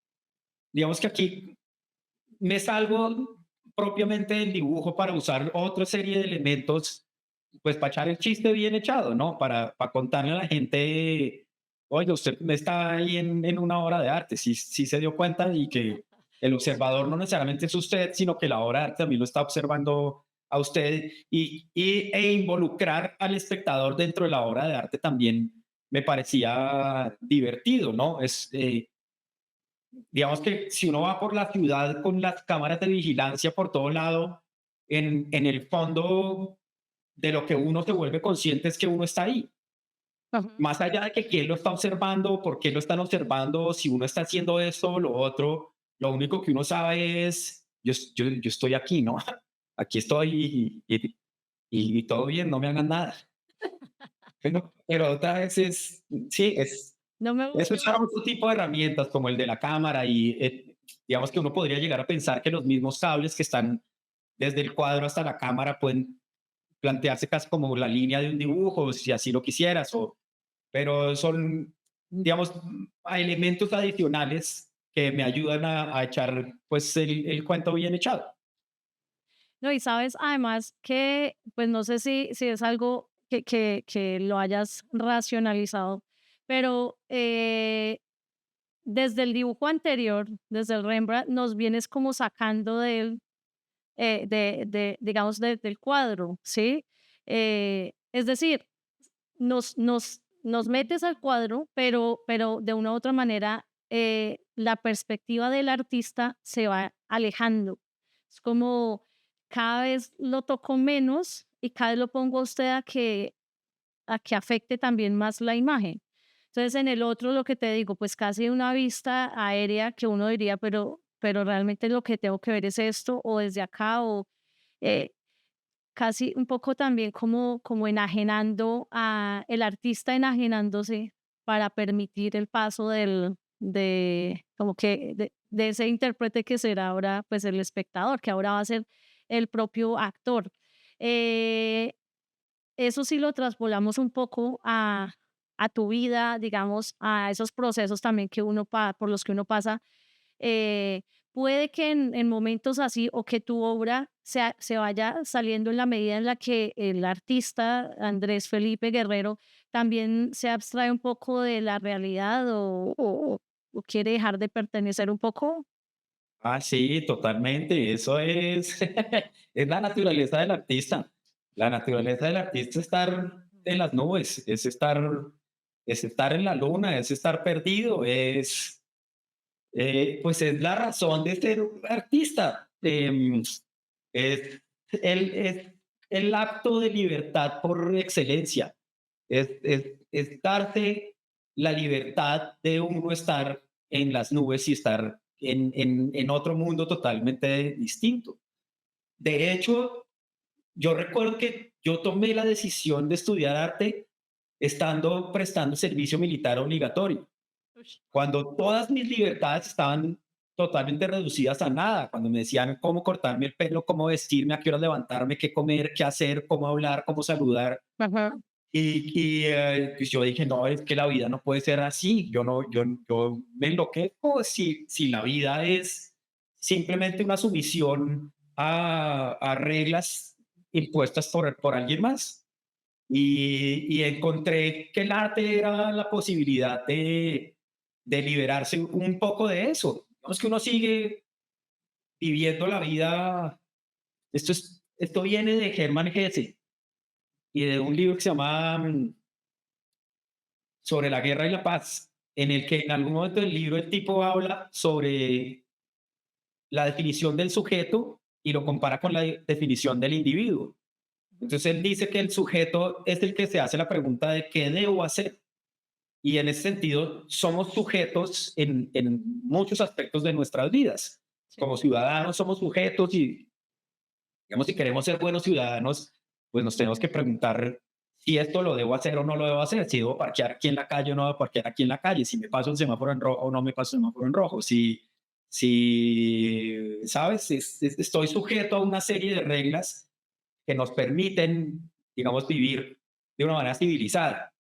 digamos que aquí me salgo propiamente del dibujo para usar otra serie de elementos, pues para echar el chiste bien echado, ¿no? Para contarle a la gente, oye, usted está ahí en una obra de arte, sí se dio cuenta y que el observador no necesariamente es usted, sino que la obra de arte también lo está observando a usted e involucrar al espectador dentro de la obra de arte también me parecía divertido, ¿no? Digamos que si uno va por la ciudad con las cámaras de vigilancia por todo lado, en el fondo de lo que uno se vuelve consciente es que uno está ahí. Ujú. Más allá de que quién lo está observando, por qué lo están observando, si uno está haciendo esto o lo otro, lo único que uno sabe es, yo estoy aquí, ¿no? Aquí estoy y todo bien, no me hagan nada. Pero otra vez sí, No me eso es busquen más. otro tipo de herramientas como el de la cámara y digamos que uno podría llegar a pensar que los mismos cables que están desde el cuadro hasta la cámara pueden plantearse casi como la línea de un dibujo, si así lo quisieras, pero son, digamos, elementos adicionales que me ayudan a echar pues el cuento bien echado. No, y sabes, además que, pues no sé si es algo que lo hayas racionalizado, pero desde el dibujo anterior, desde el Rembrandt, nos vienes como sacando digamos, del cuadro, ¿sí? Es decir, nos metes al cuadro, pero de una u otra manera la perspectiva del artista se va alejando. Es como cada vez lo toco menos y cada vez lo pongo a usted a que afecte también más la imagen. Entonces, en el otro, lo que te digo, pues casi una vista aérea que uno diría, pero realmente lo que tengo que ver es esto, o desde acá, o eh, casi un poco también como enajenando a el artista enajenándose para permitir el paso como que de ese intérprete que será ahora pues el espectador, que ahora va a ser el propio actor. Eh, Eso sí lo traspolamos un poco a tu vida, digamos, a esos procesos también que por los que uno pasa. eh, Puede que en momentos así o que tu obra se vaya saliendo en la medida en la que el artista Andrés Felipe Guerrero también se abstrae un poco de la realidad o quiere dejar de pertenecer un poco. Ah, sí, totalmente. Eso es, es la naturaleza del artista. La naturaleza del artista es estar en las nubes, es estar en la luna, es estar perdido, pues es la razón de ser un artista. Es el acto de libertad por excelencia. Es darse la libertad de uno estar en las nubes y estar en otro mundo totalmente distinto. De hecho, yo recuerdo que yo tomé la decisión de estudiar arte estando prestando servicio militar obligatorio, Ush. cuando todas mis libertades estaban totalmente reducidas a nada, cuando me decían cómo cortarme el pelo, cómo vestirme, a qué hora levantarme, qué comer, qué hacer, cómo hablar, cómo saludar. Ajá. Pues yo dije, no, es que la vida no puede ser así. Yo me enloquezco si la vida es simplemente una sumisión a reglas impuestas por alguien más. Y encontré que el arte era la posibilidad de liberarse un poco de eso. Digamos que uno sigue viviendo la vida. Esto viene de Germán Hesse y de un libro que se llama Sobre la guerra y la paz, en el que en algún momento del libro el tipo habla sobre la definición del sujeto y lo compara con la definición del individuo. Ujú. Entonces él dice que el sujeto es el que se hace la pregunta de qué debo hacer. y en ese sentido somos sujetos en muchos aspectos de nuestras vidas. Sí. Como ciudadanos somos sujetos y, digamos, si queremos ser buenos ciudadanos, pues nos tenemos que preguntar si esto lo debo hacer o no lo debo hacer, si debo parquear aquí en la calle o no debo parquear aquí en la calle, si me paso el semáforo en rojo o no me paso el semáforo en rojo, si ¿sabes? Estoy sujeto a una serie de reglas que nos permiten, digamos, vivir de una manera civilizada.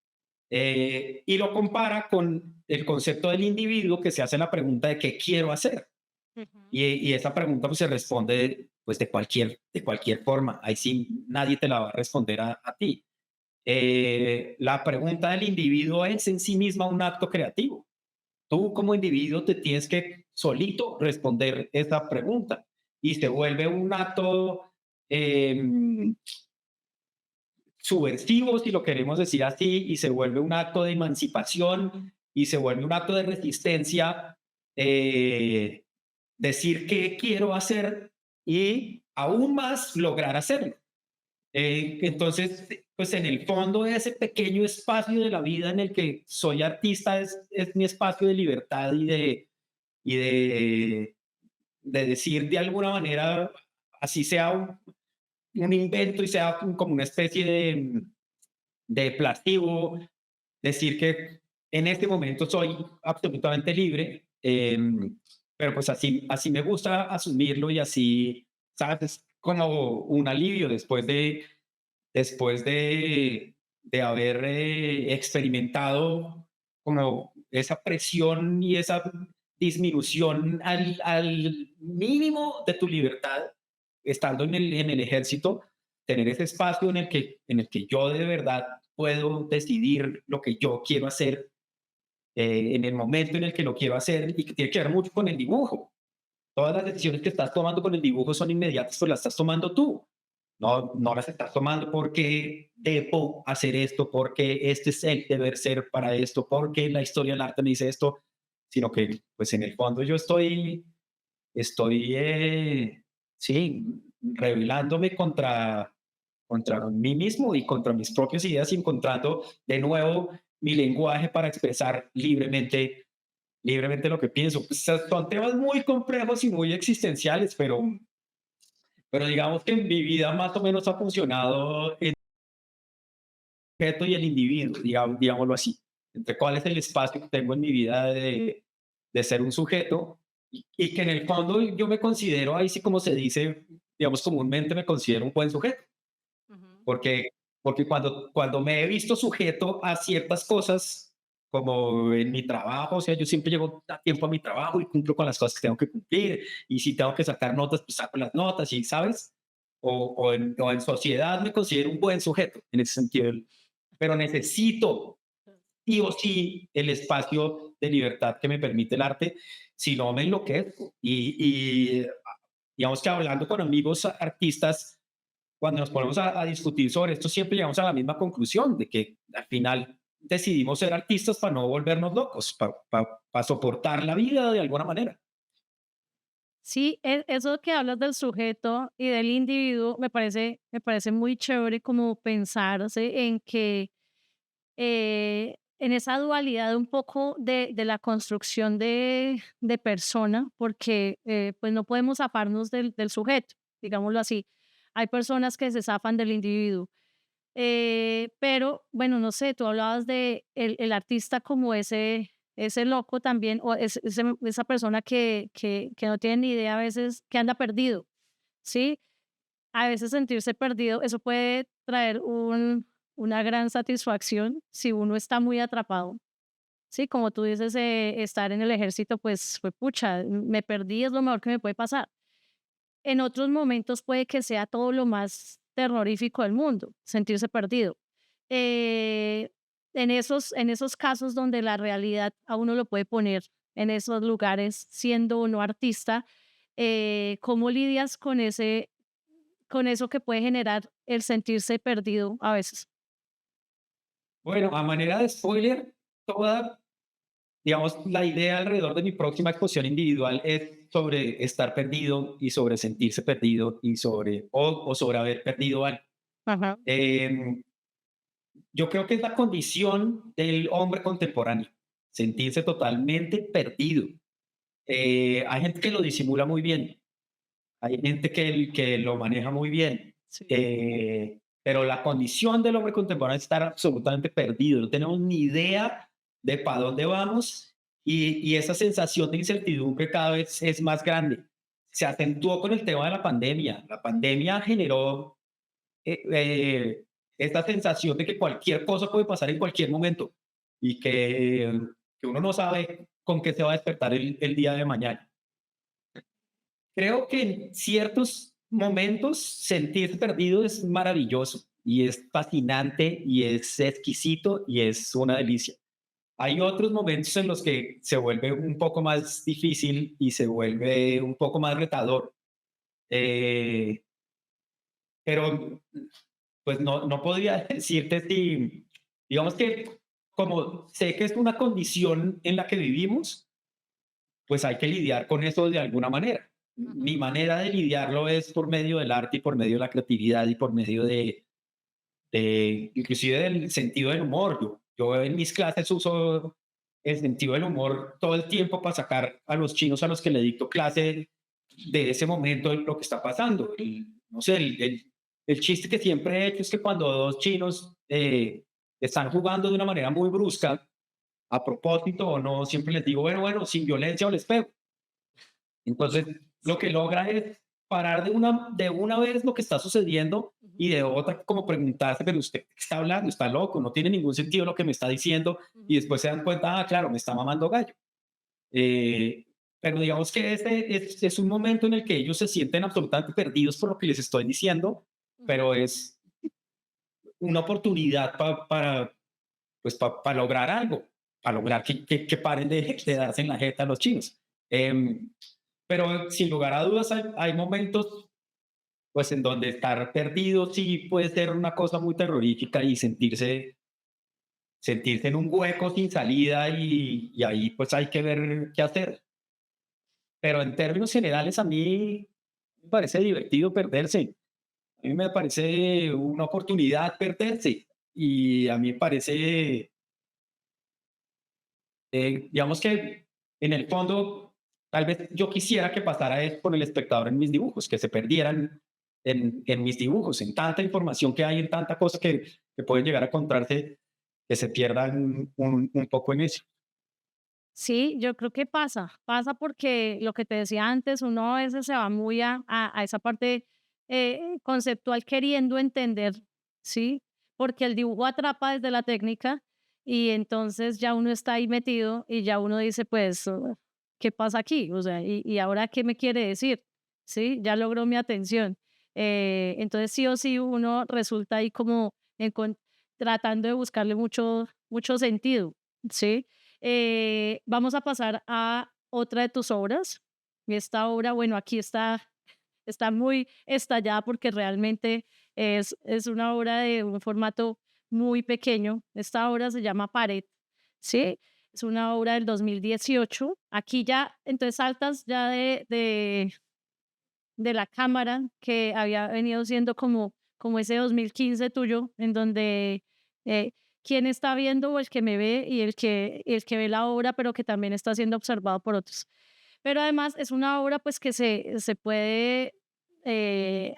Y lo compara con el concepto del individuo que se hace la pregunta de qué quiero hacer. Ujú. Y esa pregunta pues, se responde pues, de cualquier forma. Ahí sí nadie te la va a responder a ti. La pregunta del individuo es en sí misma un acto creativo. Tú como individuo te tienes que solito responder esa pregunta y se vuelve un acto eh, subversivo, si lo queremos decir así, y se vuelve un acto de emancipación y se vuelve un acto de resistencia, decir qué quiero hacer y aún más lograr hacerlo. Entonces, pues en el fondo ese pequeño espacio de la vida en el que soy artista es mi espacio de libertad y de decir de alguna manera, así sea un invento y sea como una especie de placebo, decir que en este momento soy absolutamente libre, pero pues así me gusta asumirlo y así, ¿sabes? Es como un alivio después de haber experimentado como esa presión y esa disminución al mínimo de tu libertad, estando en el ejército, tener ese espacio en el que yo de verdad puedo decidir lo que yo quiero hacer en el momento en el que lo quiero hacer y que tiene que ver mucho con el dibujo. Todas las decisiones que estás tomando con el dibujo son inmediatas, pues las estás tomando tú. No las estás tomando porque debo hacer esto, porque este es el deber ser para esto, porque la historia del arte me dice esto, sino que pues en el fondo yo estoy sí, rebelándome contra mí mismo y contra mis propias ideas y encontrando de nuevo mi lenguaje para expresar libremente lo que pienso. Pues, son temas muy complejos y muy existenciales, pero digamos que en mi vida más o menos ha funcionado el sujeto y el individuo, digámoslo así. Entre cuál es el espacio que tengo en mi vida de ser un sujeto y que en el fondo yo me considero, ahí sí como se dice, digamos comúnmente me considero un buen sujeto, Ujú. porque, porque cuando me he visto sujeto a ciertas cosas, como en mi trabajo, o sea, yo siempre llego a tiempo a mi trabajo y cumplo con las cosas que tengo que cumplir, y si tengo que sacar notas, pues saco las notas, y sabes, o en sociedad me considero un buen sujeto en ese sentido, pero necesito sí o sí el espacio de libertad que me permite el arte, si no me enloquezco. Y digamos que hablando con amigos artistas, cuando nos ponemos a discutir sobre esto, siempre llegamos a la misma conclusión, de que al final decidimos ser artistas para no volvernos locos, para soportar la vida de alguna manera. Sí, eso que hablas del sujeto y del individuo me parece muy chévere como pensarse en que en esa dualidad un poco de la construcción de persona, porque pues no podemos zafarnos del sujeto, digámoslo así. Hay personas que se zafan del individuo. Pero bueno, no sé, tú hablabas de el artista como ese loco también, o esa persona que no tiene ni idea a veces que anda perdido, ¿sí? A veces sentirse perdido, eso puede traer una gran satisfacción si uno está muy atrapado. Sí, como tú dices, estar en el ejército, pues fue pucha, me perdí, es lo mejor que me puede pasar. En otros momentos puede que sea todo lo más terrorífico del mundo, sentirse perdido. Eh, en esos casos donde la realidad a uno lo puede poner en esos lugares, siendo o no artista, ¿cómo lidias con eso que puede generar el sentirse perdido a veces? Bueno, a manera de spoiler, toda, digamos, la idea alrededor de mi próxima exposición individual es sobre estar perdido y sobre sentirse perdido y sobre, o sobre haber perdido algo. Ajá. Em, yo creo que es la condición del hombre contemporáneo, sentirse totalmente perdido. Hay gente que lo disimula muy bien, hay gente que lo maneja muy bien, Sí. pero la condición del hombre contemporáneo es estar absolutamente perdido, no tenemos ni idea de para dónde vamos y esa sensación de incertidumbre cada vez es más grande. Se acentuó con el tema de la pandemia. La pandemia generó eh, eh, esta sensación de que cualquier cosa puede pasar en cualquier momento y que uno no sabe con qué se va a despertar el día de mañana. Creo que en ciertos momentos sentirse perdido es maravilloso y es fascinante y es exquisito y es una delicia. Hay otros momentos en los que se vuelve un poco más difícil y se vuelve un poco más retador. Eh, pero pues no podría decirte si, digamos que como sé que es una condición en la que vivimos, pues hay que lidiar con eso de alguna manera. Ujú. Mi manera de lidiarlo es por medio del arte y por medio de la creatividad y por medio inclusive del sentido del humor. Yo en mis clases uso el sentido del humor todo el tiempo para sacar a los chinos a los que le dicto clase de ese momento de lo que está pasando. No sé, el chiste que siempre he hecho es que cuando dos chinos están jugando de una manera muy brusca, a propósito o no, siempre les digo, bueno, sin violencia o les pego. Entonces, lo que Sí. logra es parar de una vez lo que está sucediendo Ujú, y de otra como preguntarse, pero usted qué está hablando, está loco, no tiene ningún sentido lo que me está diciendo y ujú. después se dan cuenta, claro, me está mamando gallo. Eh, pero digamos que este es un momento en el que ellos se sienten absolutamente perdidos por lo que les estoy diciendo, Ujú. pero es una oportunidad para, pues, para lograr algo, para lograr que paren de Sí. darse en la jeta a los chinos. Em, pero sin lugar a dudas hay momentos pues en donde estar perdido sí puede ser una cosa muy terrorífica y sentirse en un hueco sin salida y ahí pues hay que ver qué hacer. Pero en términos generales a mí me parece divertido perderse. A mí me parece una oportunidad perderse y a mí me parece, digamos que en el fondo, tal vez yo quisiera que pasara eso con el espectador en mis dibujos, que se perdieran en mis dibujos, en tanta información que hay, en tanta cosa que pueden llegar a encontrarse, que se pierdan un poco en eso. Sí, yo creo que pasa porque lo que te decía antes, uno a veces se va muy a esa parte conceptual queriendo entender, ¿sí? Porque el dibujo atrapa desde la técnica y entonces ya uno está ahí metido y ya uno dice, pues, ¿qué pasa aquí? O sea, ¿y ahora qué me quiere decir? ¿Sí? Ya logró mi atención. Entonces sí o sí uno resulta ahí como tratando de buscarle mucho sentido, ¿sí? Vamos a pasar a otra de tus obras. Y esta obra, bueno, aquí está muy estallada porque realmente es una obra de un formato muy pequeño. Esta obra se llama Pared, ¿sí? Es una obra del 2018. Aquí ya, entonces saltas ya de la cámara que había venido siendo como ese 2015 tuyo, en donde quién está viendo o el que me ve y el que ve la obra, pero que también está siendo observado por otros. Pero además es una obra pues que se puede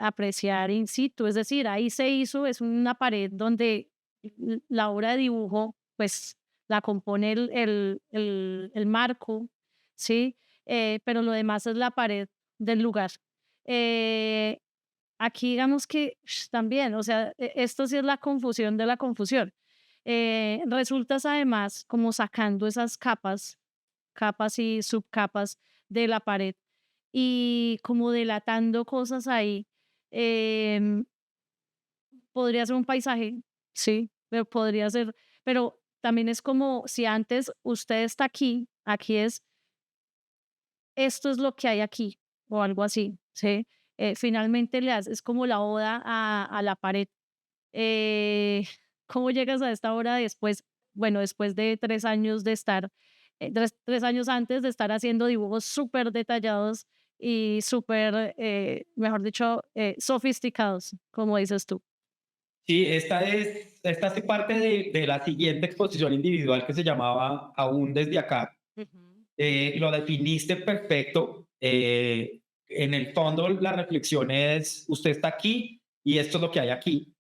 apreciar in situ, es decir, ahí se hizo, es una pared donde la obra de dibujo pues la compone el marco, ¿sí? Pero lo demás es la pared del lugar. Eh, Aquí digamos que también, o sea, esto sí es la confusión de la confusión. Resultas además como sacando esas capas y subcapas de la pared y como delatando cosas ahí. em, Podría ser un paisaje, sí, pero podría ser, pero también es como si antes usted está aquí, aquí es esto es lo que hay aquí, o algo así, ¿sí? Finalmente es como la oda a la pared. Eh, ¿Cómo llegas a esta hora después? Bueno, después de 3 años de estar, 3 años antes de estar haciendo dibujos súper detallados y súper, mejor dicho, sofisticados, como dices tú. Sí, esta hace parte de la siguiente exposición individual que se llamaba Aún desde acá. Ujú, Lo definiste perfecto. En el fondo, la reflexión es, usted está aquí y esto es lo que hay aquí.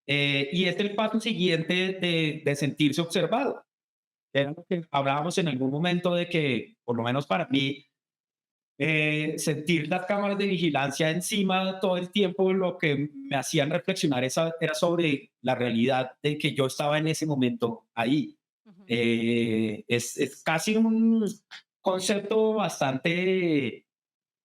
Y es el paso siguiente de sentirse observado. Era lo que hablábamos en algún momento de que, por lo menos para mí, sentir las cámaras de vigilancia encima todo el tiempo, lo que me hacían reflexionar era sobre la realidad de que yo estaba en ese momento ahí. ujú, Es casi un concepto bastante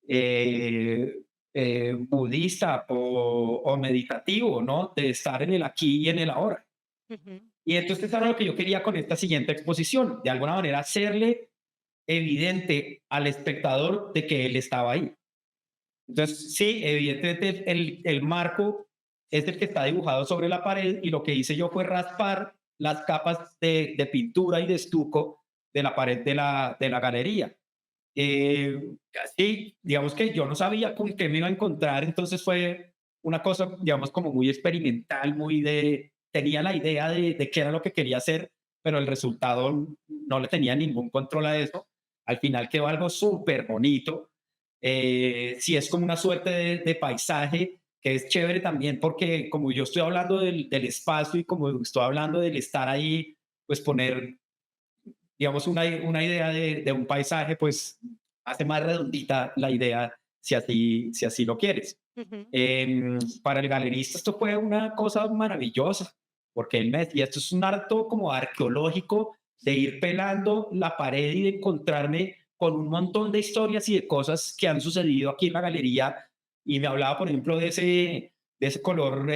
eh, budista o meditativo, ¿no? De estar en el aquí y en el ahora. ujú, Y entonces era lo que yo quería con esta siguiente exposición, de alguna manera hacerle evidente al espectador de que él estaba ahí. Entonces, sí, evidentemente el marco es el que está dibujado sobre la pared y lo que hice yo fue raspar las capas de pintura y de estuco de la pared de la galería. Sí, digamos que yo no sabía con qué me iba a encontrar, entonces fue una cosa, digamos, como muy experimental, muy de, tenía la idea de qué era lo que quería hacer, pero el resultado no le tenía ningún control a eso. Al final quedó algo súper bonito. Sí, es como una suerte de paisaje que es chévere también porque como yo estoy hablando del espacio y como estoy hablando del estar ahí, pues poner digamos, una idea de un paisaje, pues hace más redondita la idea si así lo quieres. ujú. Para el galerista esto fue una cosa maravillosa, porque él me decía, esto es un acto como arqueológico de ir pelando la pared y de encontrarme con un montón de historias y de cosas que han sucedido aquí en la galería. Y me hablaba, por ejemplo, de ese color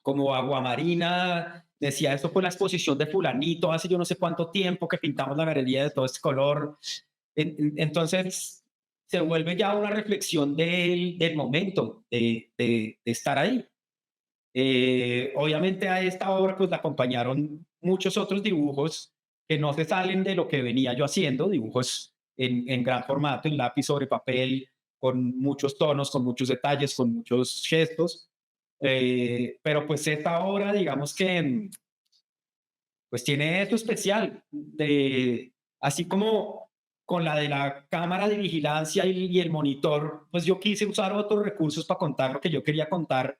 como aguamarina, decía, esto fue la exposición de fulanito hace yo no sé cuánto tiempo que pintamos la galería de todo este color. Entonces, se vuelve ya una reflexión del momento, de estar ahí. Obviamente a esta obra pues la acompañaron muchos otros dibujos que no se salen de lo que venía yo haciendo, dibujos en gran formato, en lápiz sobre papel, con muchos tonos, con muchos detalles, con muchos gestos. Pero pues esta obra, digamos que pues tiene esto especial, de, así como con la de la cámara de vigilancia y el monitor, pues yo quise usar otros recursos para contar lo que yo quería contar.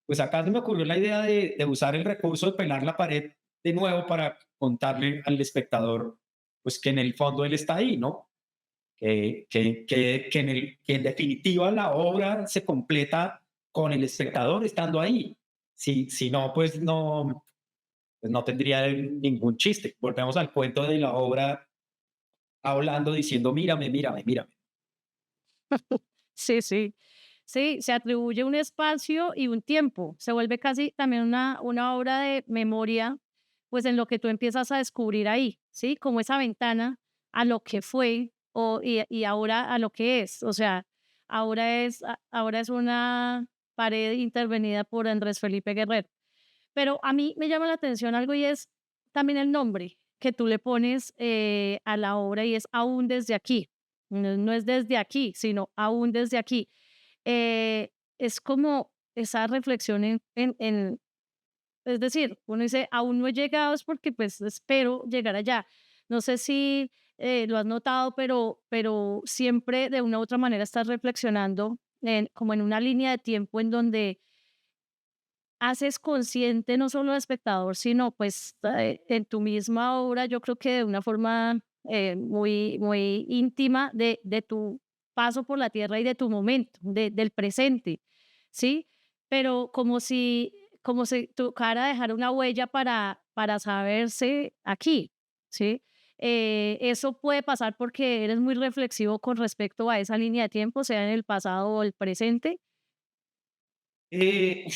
Pues acá se me ocurrió la idea de usar el recurso de pelar la pared de nuevo para contarle al espectador, pues que en el fondo él está ahí, ¿no? Que en definitiva la obra se completa con el espectador estando ahí. Si no, pues no tendría ningún chiste. Volvemos al cuento de la obra hablando, diciendo, mírame, mírame, mírame. Sí, sí. Sí, se atribuye un espacio y un tiempo. Se vuelve casi también una obra de memoria, pues en lo que tú empiezas a descubrir ahí, ¿sí? Como esa ventana a lo que fue y ahora a lo que es. O sea, ahora es una pared intervenida por Andrés Felipe Guerrero. Pero a mí me llama la atención algo y es también el nombre que tú le pones a la obra y es Aún desde aquí. No es desde aquí, sino aún desde aquí. Es como esa reflexión es decir, uno dice, aún no he llegado, es porque pues espero llegar allá. No sé si lo has notado, pero siempre de una u otra manera estás reflexionando como en una línea de tiempo en donde haces consciente no solo al espectador, sino pues en tu misma obra, yo creo que de una forma muy, muy íntima de tu paso por la tierra y de tu momento, del presente, ¿sí? Pero como si tocara dejar una huella para saberse aquí, ¿sí? Eso puede pasar porque eres muy reflexivo con respecto a esa línea de tiempo, sea en el pasado o el presente, Eh,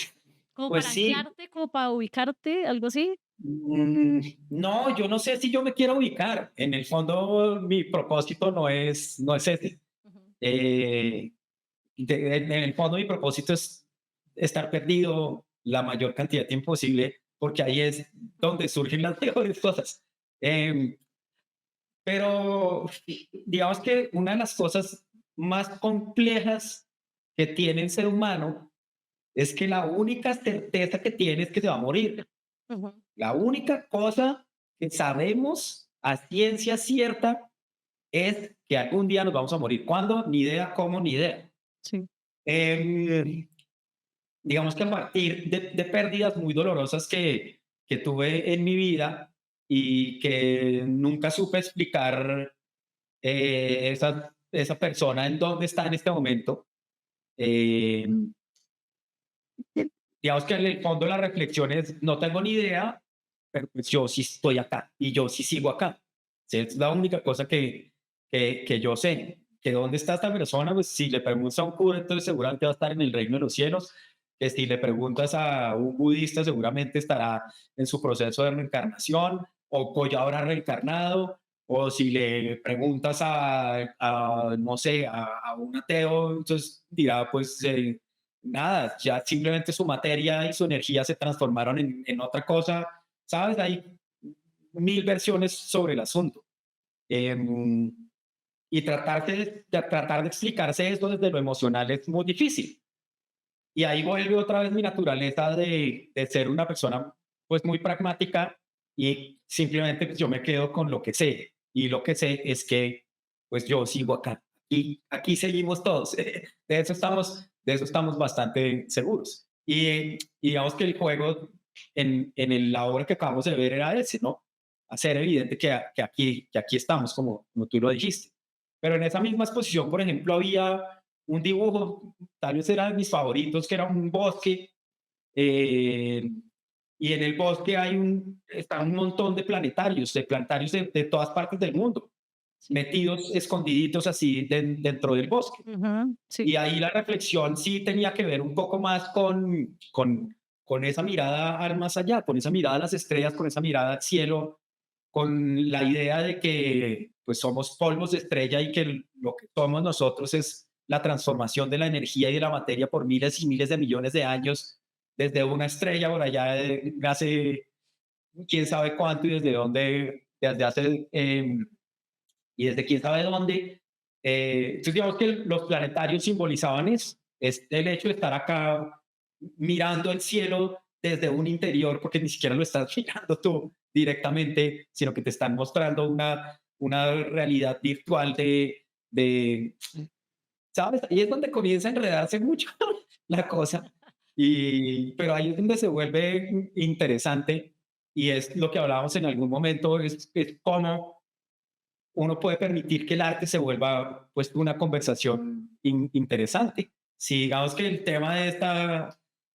como pues para sí, anclarte, como para ubicarte, algo así. no, yo no sé si yo me quiero ubicar. En el fondo, mi propósito no es ese. Ujú. Eh, en el fondo, mi propósito es estar perdido la mayor cantidad de tiempo posible, porque ahí es donde surgen las mejores cosas. Em, pero digamos que una de las cosas más complejas que tiene el ser humano es que la única certeza que tiene es que se va a morir. Ujú. La única cosa que sabemos a ciencia cierta es que algún día nos vamos a morir. ¿Cuándo? Ni idea, cómo, ni idea. Sí. Em, digamos que a partir de pérdidas muy dolorosas que tuve en mi vida y que nunca supe explicar esa persona en dónde está en este momento, eh, digamos que en el fondo la reflexión es, no tengo ni idea, pero pues yo sí estoy acá y yo sí sigo acá. Sí, es la única cosa que yo sé. Que dónde está esta persona, pues si le preguntas a un cura, entonces seguramente va a estar en el reino de los cielos. Que si le preguntas a un budista, seguramente estará en su proceso de reencarnación o ya habrá reencarnado. O si le preguntas no sé, a un ateo, entonces dirá, pues nada, ya simplemente su materia y su energía se transformaron en otra cosa, ¿sabes? Hay mil versiones sobre el asunto. Em, y tratar de explicarse esto desde lo emocional es muy difícil. Y ahí vuelve otra vez mi naturaleza de ser una persona pues muy pragmática y simplemente pues, yo me quedo con lo que sé. Y lo que sé es que pues yo sigo acá. Y aquí seguimos todos. De eso estamos bastante seguros. Y digamos que el juego la obra que acabamos de ver era ese, ¿no? Hacer evidente que aquí estamos, como tú lo dijiste. Pero en esa misma exposición, por ejemplo, había un dibujo, tal vez era de mis favoritos, que era un bosque, eh, y en el bosque están un montón de planetarios de todas partes del mundo, Sí. metidos, escondiditos así dentro del bosque. Ujú. Sí. Y ahí la reflexión sí tenía que ver un poco más con esa mirada al más allá, con esa mirada a las estrellas, con esa mirada al cielo, con la idea de que pues somos polvos de estrella y que lo que somos nosotros es la transformación de la energía y de la materia por miles y miles de millones de años, desde una estrella por allá hace quién sabe cuánto y desde dónde, desde hace y desde quién sabe dónde. Entonces, digamos que los planetarios simbolizaban eso, es el hecho de estar acá mirando el cielo desde un interior, porque ni siquiera lo estás mirando tú directamente, sino que te están mostrando una realidad virtual ¿sabes? Ahí es donde comienza a enredarse mucho la cosa, pero ahí es donde se vuelve interesante y es lo que hablábamos en algún momento, es cómo uno puede permitir que el arte se vuelva pues una conversación interesante. Si digamos que el tema de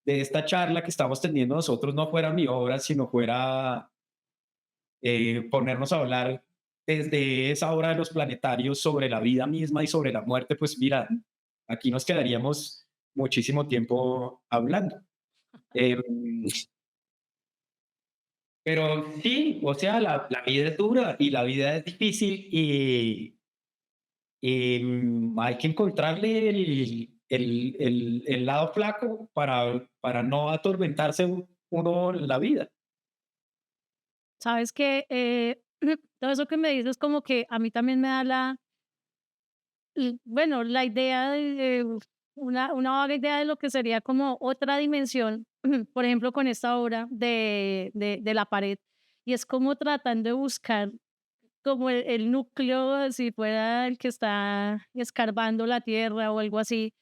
esta charla que estamos teniendo nosotros no fuera mi obra, sino fuera ponernos a hablar desde esa obra de los planetarios sobre la vida misma y sobre la muerte, pues mira, aquí nos quedaríamos muchísimo tiempo hablando. Eh, pero sí, o sea, la vida es dura y la vida es difícil hay que encontrarle el lado flaco para no atormentarse uno en la vida. Sabes que todo eso que me dices como que a mí también me da bueno, la idea una vaga idea de lo que sería como otra dimensión, por ejemplo, con esta obra de la pared, y es como tratando de buscar como el núcleo, si fuera el que está escarbando la tierra o algo así,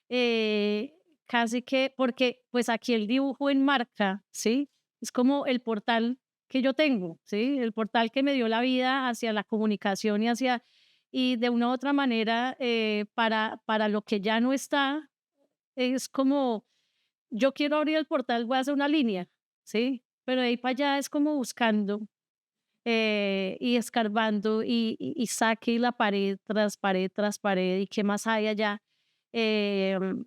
eh, casi que, porque pues aquí el dibujo enmarca, ¿sí? Es como el portal que yo tengo, ¿sí? El portal que me dio la vida hacia la comunicación y de una u otra manera, para lo que ya no está, es como, yo quiero abrir el portal, voy a hacer una línea, ¿sí? Pero de ahí para allá es como buscando y escarbando y saque la pared tras pared y qué más hay allá. Em,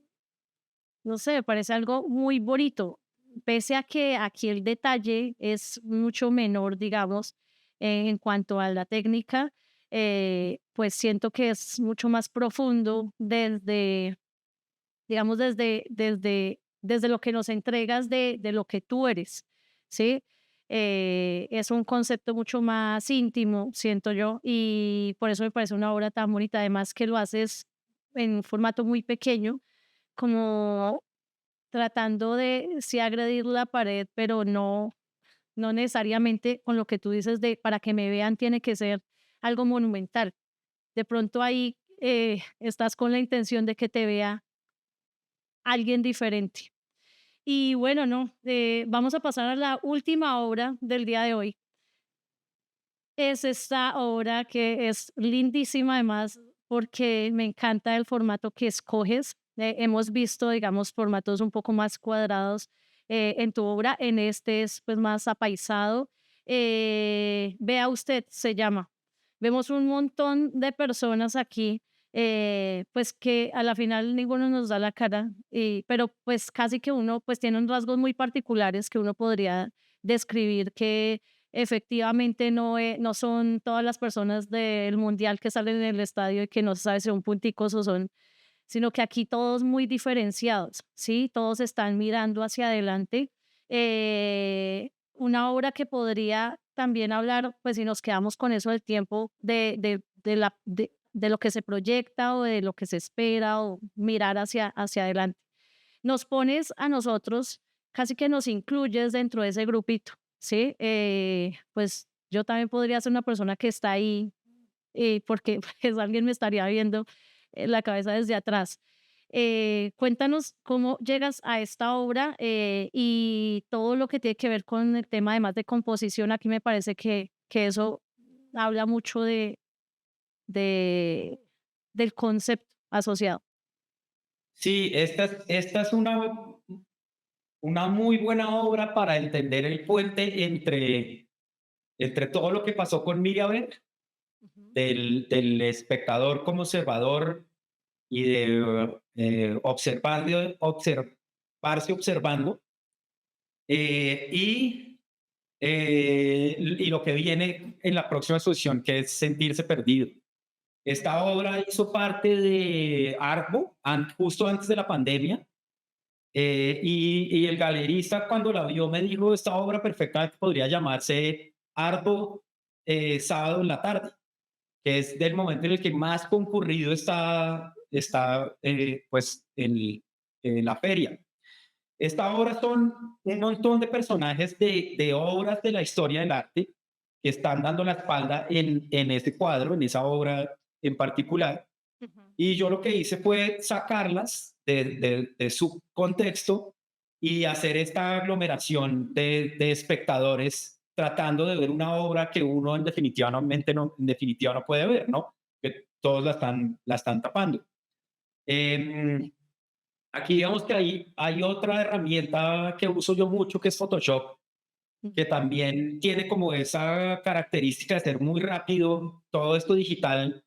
no sé, me parece algo muy bonito, pese a que aquí el detalle es mucho menor, digamos, en cuanto a la técnica, pues siento que es mucho más profundo desde, digamos, desde lo que nos entregas de lo que tú eres, ¿sí? Es un concepto mucho más íntimo, siento yo, y por eso me parece una obra tan bonita, además que lo haces en un formato muy pequeño, como tratando de sí agredir la pared, pero no necesariamente con lo que tú dices de para que me vean tiene que ser algo monumental. De pronto ahí estás con la intención de que te vea alguien diferente. Y bueno, no, vamos a pasar a la última obra del día de hoy. Es esta obra que es lindísima además porque me encanta el formato que escoges. Hemos visto, digamos, formatos un poco más cuadrados en tu obra. En este es pues más apaisado. Vea usted, se llama. Vemos un montón de personas aquí, pues que a la final ninguno nos da la cara, pero pues casi que uno pues tiene unos rasgos muy particulares que uno podría describir que efectivamente no son todas las personas del mundial que salen en el estadio y que no se sabe si son punticos o son, sino que aquí todos muy diferenciados, ¿sí? Todos están mirando hacia adelante. Una obra que podría también hablar, pues si nos quedamos con eso del tiempo, de lo que se proyecta o de lo que se espera o mirar hacia adelante. Nos pones a nosotros, casi que nos incluyes dentro de ese grupito, ¿sí? Pues yo también podría ser una persona que está ahí, porque pues alguien me estaría viendo la cabeza desde atrás. Cuéntanos cómo llegas a esta obra y todo lo que tiene que ver con el tema además de composición. Aquí me parece que eso habla mucho de, del concepto asociado. Sí, esta es una muy buena obra para entender el puente entre todo lo que pasó con Miriam, Ujú. del espectador como observador y de observarse observando, y lo que viene en la próxima exposición, que es sentirse perdido. Esta obra hizo parte de Arbo, justo antes de la pandemia, y el galerista cuando la vio me dijo, esta obra perfectamente podría llamarse Arbo sábado en la tarde, que es del momento en el que más concurrido está pues en la feria. Esta obra son un montón de personajes de obras de la historia del arte que están dando la espalda en ese cuadro, en esa obra en particular. Ujú. Y yo lo que hice fue sacarlas de su contexto y hacer esta aglomeración de espectadores tratando de ver una obra que uno en definitiva no puede ver, ¿no? Que todos la están tapando. Em, Aquí digamos que hay otra herramienta que uso yo mucho que es Photoshop, que Ujú. también tiene como esa característica de ser muy rápido, todo esto digital.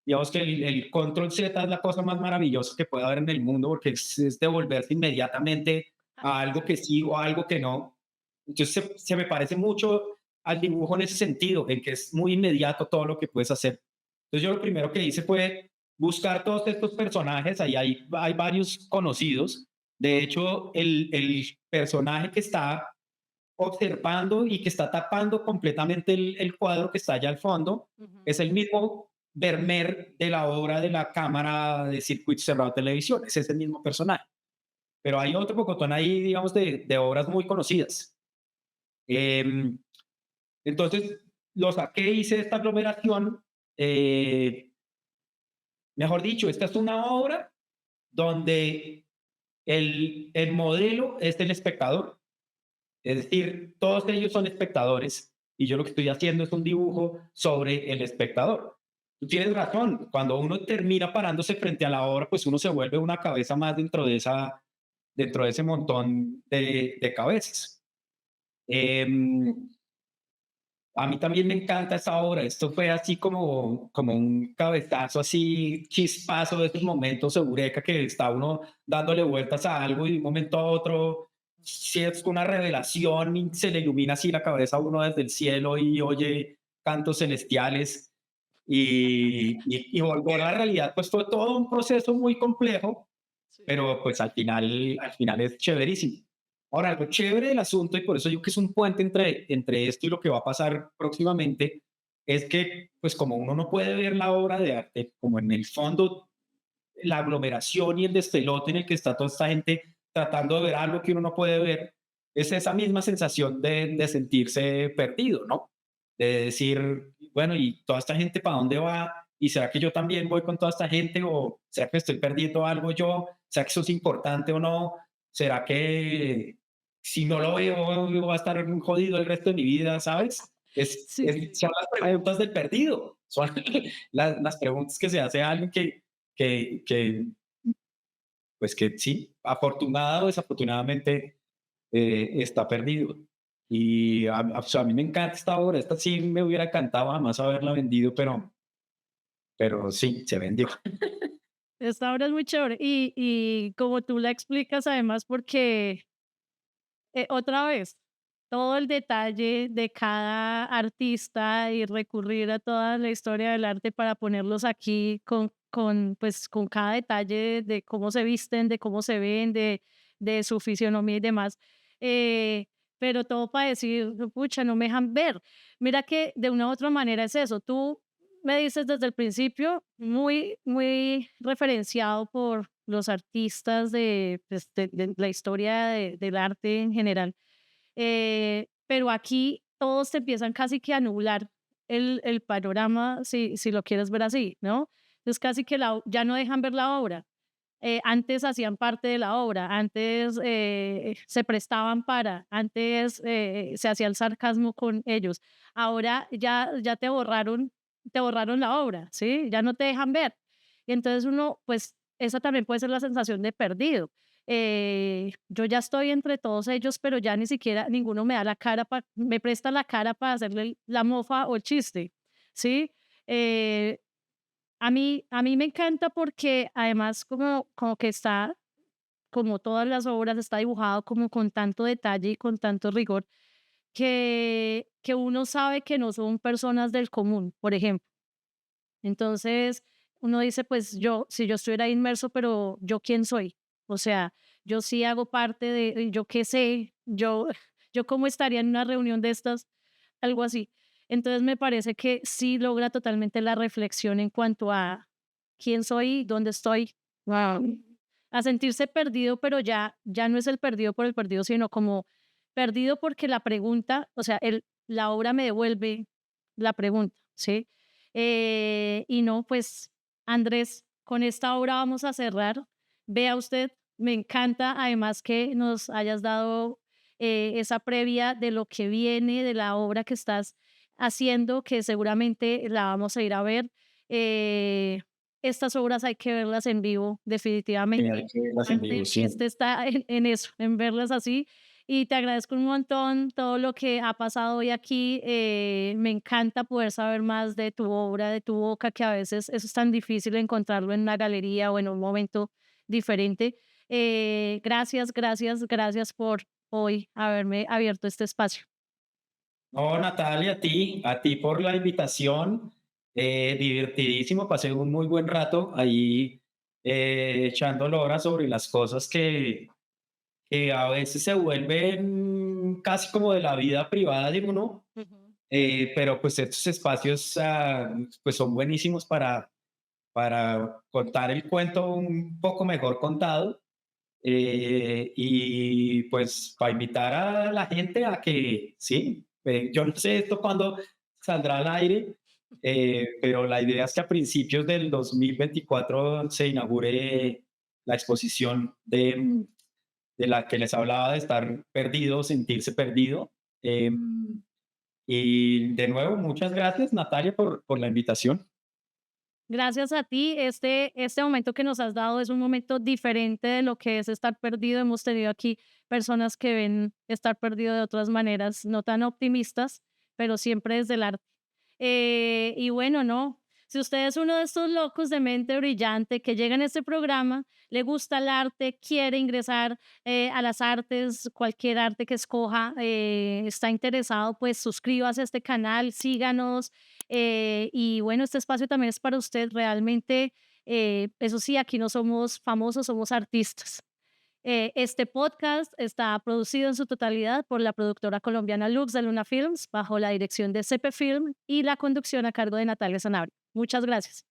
Digamos que el control Z es la cosa más maravillosa que puede haber en el mundo porque es devolverse inmediatamente a algo que sí o a algo que no. Entonces se me parece mucho al dibujo en ese sentido, en que es muy inmediato todo lo que puedes hacer. Entonces yo lo primero que hice fue buscar todos estos personajes, ahí hay varios conocidos. De hecho, el personaje que está observando y que está tapando completamente el cuadro que está allá al fondo, Ujú. es el mismo Vermeer de la obra de la cámara de circuito cerrado de televisión, es ese mismo personaje. Pero hay otro pocotón ahí, digamos, de obras muy conocidas. Em, entonces, lo saqué, hice esta aglomeración. Mejor dicho, esta es una obra donde el modelo es el espectador. Es decir, todos ellos son espectadores y yo lo que estoy haciendo es un dibujo sobre el espectador. Tú tienes razón, cuando uno termina parándose frente a la obra, pues uno se vuelve una cabeza más dentro de ese montón de cabezas. Em, a mí también me encanta esa obra. Esto fue así como un cabezazo, así chispazo de esos momentos eureka que está uno dándole vueltas a algo y de un momento a otro, si es una revelación y se le ilumina así la cabeza a uno desde el cielo y oye cantos celestiales y volver a la realidad, pues fue todo un proceso muy complejo, Sí. pero pues al final es chéverísimo. Ahora, algo chévere del asunto, y por eso digo que es un puente entre esto y lo que va a pasar próximamente, es que, pues como uno no puede ver la obra de arte, como en el fondo, la aglomeración y el despelote en el que está toda esta gente tratando de ver algo que uno no puede ver, es esa misma sensación de sentirse perdido, ¿no? De decir, bueno, ¿y toda esta gente para dónde va? ¿Y será que yo también voy con toda esta gente? ¿O será que estoy perdiendo algo yo? ¿Será que eso es importante o no? ¿Será que si no lo veo voy a estar jodido el resto de mi vida, ¿sabes? Sí. Son las preguntas del perdido, son las preguntas que se hace alguien que, pues que sí, afortunado o desafortunadamente está perdido. Y pues, a mí me encanta esta obra, esta sí me hubiera encantado jamás haberla vendido, pero sí, se vendió. Esta obra es muy chévere y como tú la explicas, además, porque otra vez, todo el detalle de cada artista y recurrir a toda la historia del arte para ponerlos aquí pues, con cada detalle de cómo se visten, de cómo se ven, de su fisionomía y demás. Eh, pero todo para decir, pucha, no me dejan ver. Mira que de una u otra manera es eso. Tú me dices desde el principio, muy, muy referenciado por los artistas de, pues, de la historia del arte en general. Pero aquí todos te empiezan casi que a nublar el panorama, si lo quieres ver así, ¿no? Entonces casi que ya no dejan ver la obra. Antes hacían parte de la obra, antes se prestaban para, antes se hacía el sarcasmo con ellos. Ahora ya te borraron la obra, ¿sí? Ya no te dejan ver. Y entonces uno, pues, esa también puede ser la sensación de perdido. Yo ya estoy entre todos ellos, pero ya ni siquiera ninguno me da la cara, me presta la cara para hacerle la mofa o el chiste, ¿sí? Eh, a mí me encanta porque además como que está, como todas las obras, está dibujado como con tanto detalle y con tanto rigor que uno sabe que no son personas del común, por ejemplo. Entonces, uno dice, pues yo, si yo estuviera inmerso, pero yo quién soy. O sea, yo sí hago parte de, yo qué sé, yo cómo estaría en una reunión de estas, algo así. Entonces me parece que sí logra totalmente la reflexión en cuanto a quién soy, dónde estoy, a sentirse perdido, pero ya no es el perdido por el perdido, sino como perdido porque la pregunta, o sea, la obra me devuelve la pregunta, ¿sí? Y no, pues Andrés, con esta obra vamos a cerrar. Vea usted, me encanta además que nos hayas dado esa previa de lo que viene, de la obra que estás haciendo, que seguramente la vamos a ir a ver. Eh, estas obras hay que verlas en vivo, Genial definitivamente. que las envío, sí. Este está en eso, en verlas así. Y te agradezco un montón todo lo que ha pasado hoy aquí. Me encanta poder saber más de tu obra, de tu boca, que a veces eso es tan difícil encontrarlo en una galería o en un momento diferente. Gracias, gracias, gracias por hoy haberme abierto este espacio. No, Natalia, a ti por la invitación. Divertidísimo, pasé un muy buen rato ahí echando lora sobre las cosas que a veces se vuelven casi como de la vida privada de uno, Ujú. pero pues estos espacios pues son buenísimos para contar el cuento un poco mejor contado y pues para invitar a la gente a que, sí, yo no sé esto cuándo saldrá al aire, pero la idea es que a principios del 2024 se inaugure la exposición de la que les hablaba de estar perdido, sentirse perdido. Y de nuevo, muchas gracias, Natalia, por la invitación. Gracias a ti, este momento que nos has dado es un momento diferente de lo que es estar perdido. Hemos tenido aquí personas que ven estar perdido de otras maneras, no tan optimistas, pero siempre desde el arte. Y bueno, no, si usted es uno de estos locos de mente brillante que llega en este programa, le gusta el arte, quiere ingresar a las artes, cualquier arte que escoja, está interesado, pues suscríbase a este canal, síganos. Y bueno, este espacio también es para usted. Realmente, eso sí, aquí no somos famosos, somos artistas. Este podcast está producido en su totalidad por la productora colombiana Lux de Luna Films, bajo la dirección de CP Film y la conducción a cargo de Natalia Sanabria. Muchas gracias.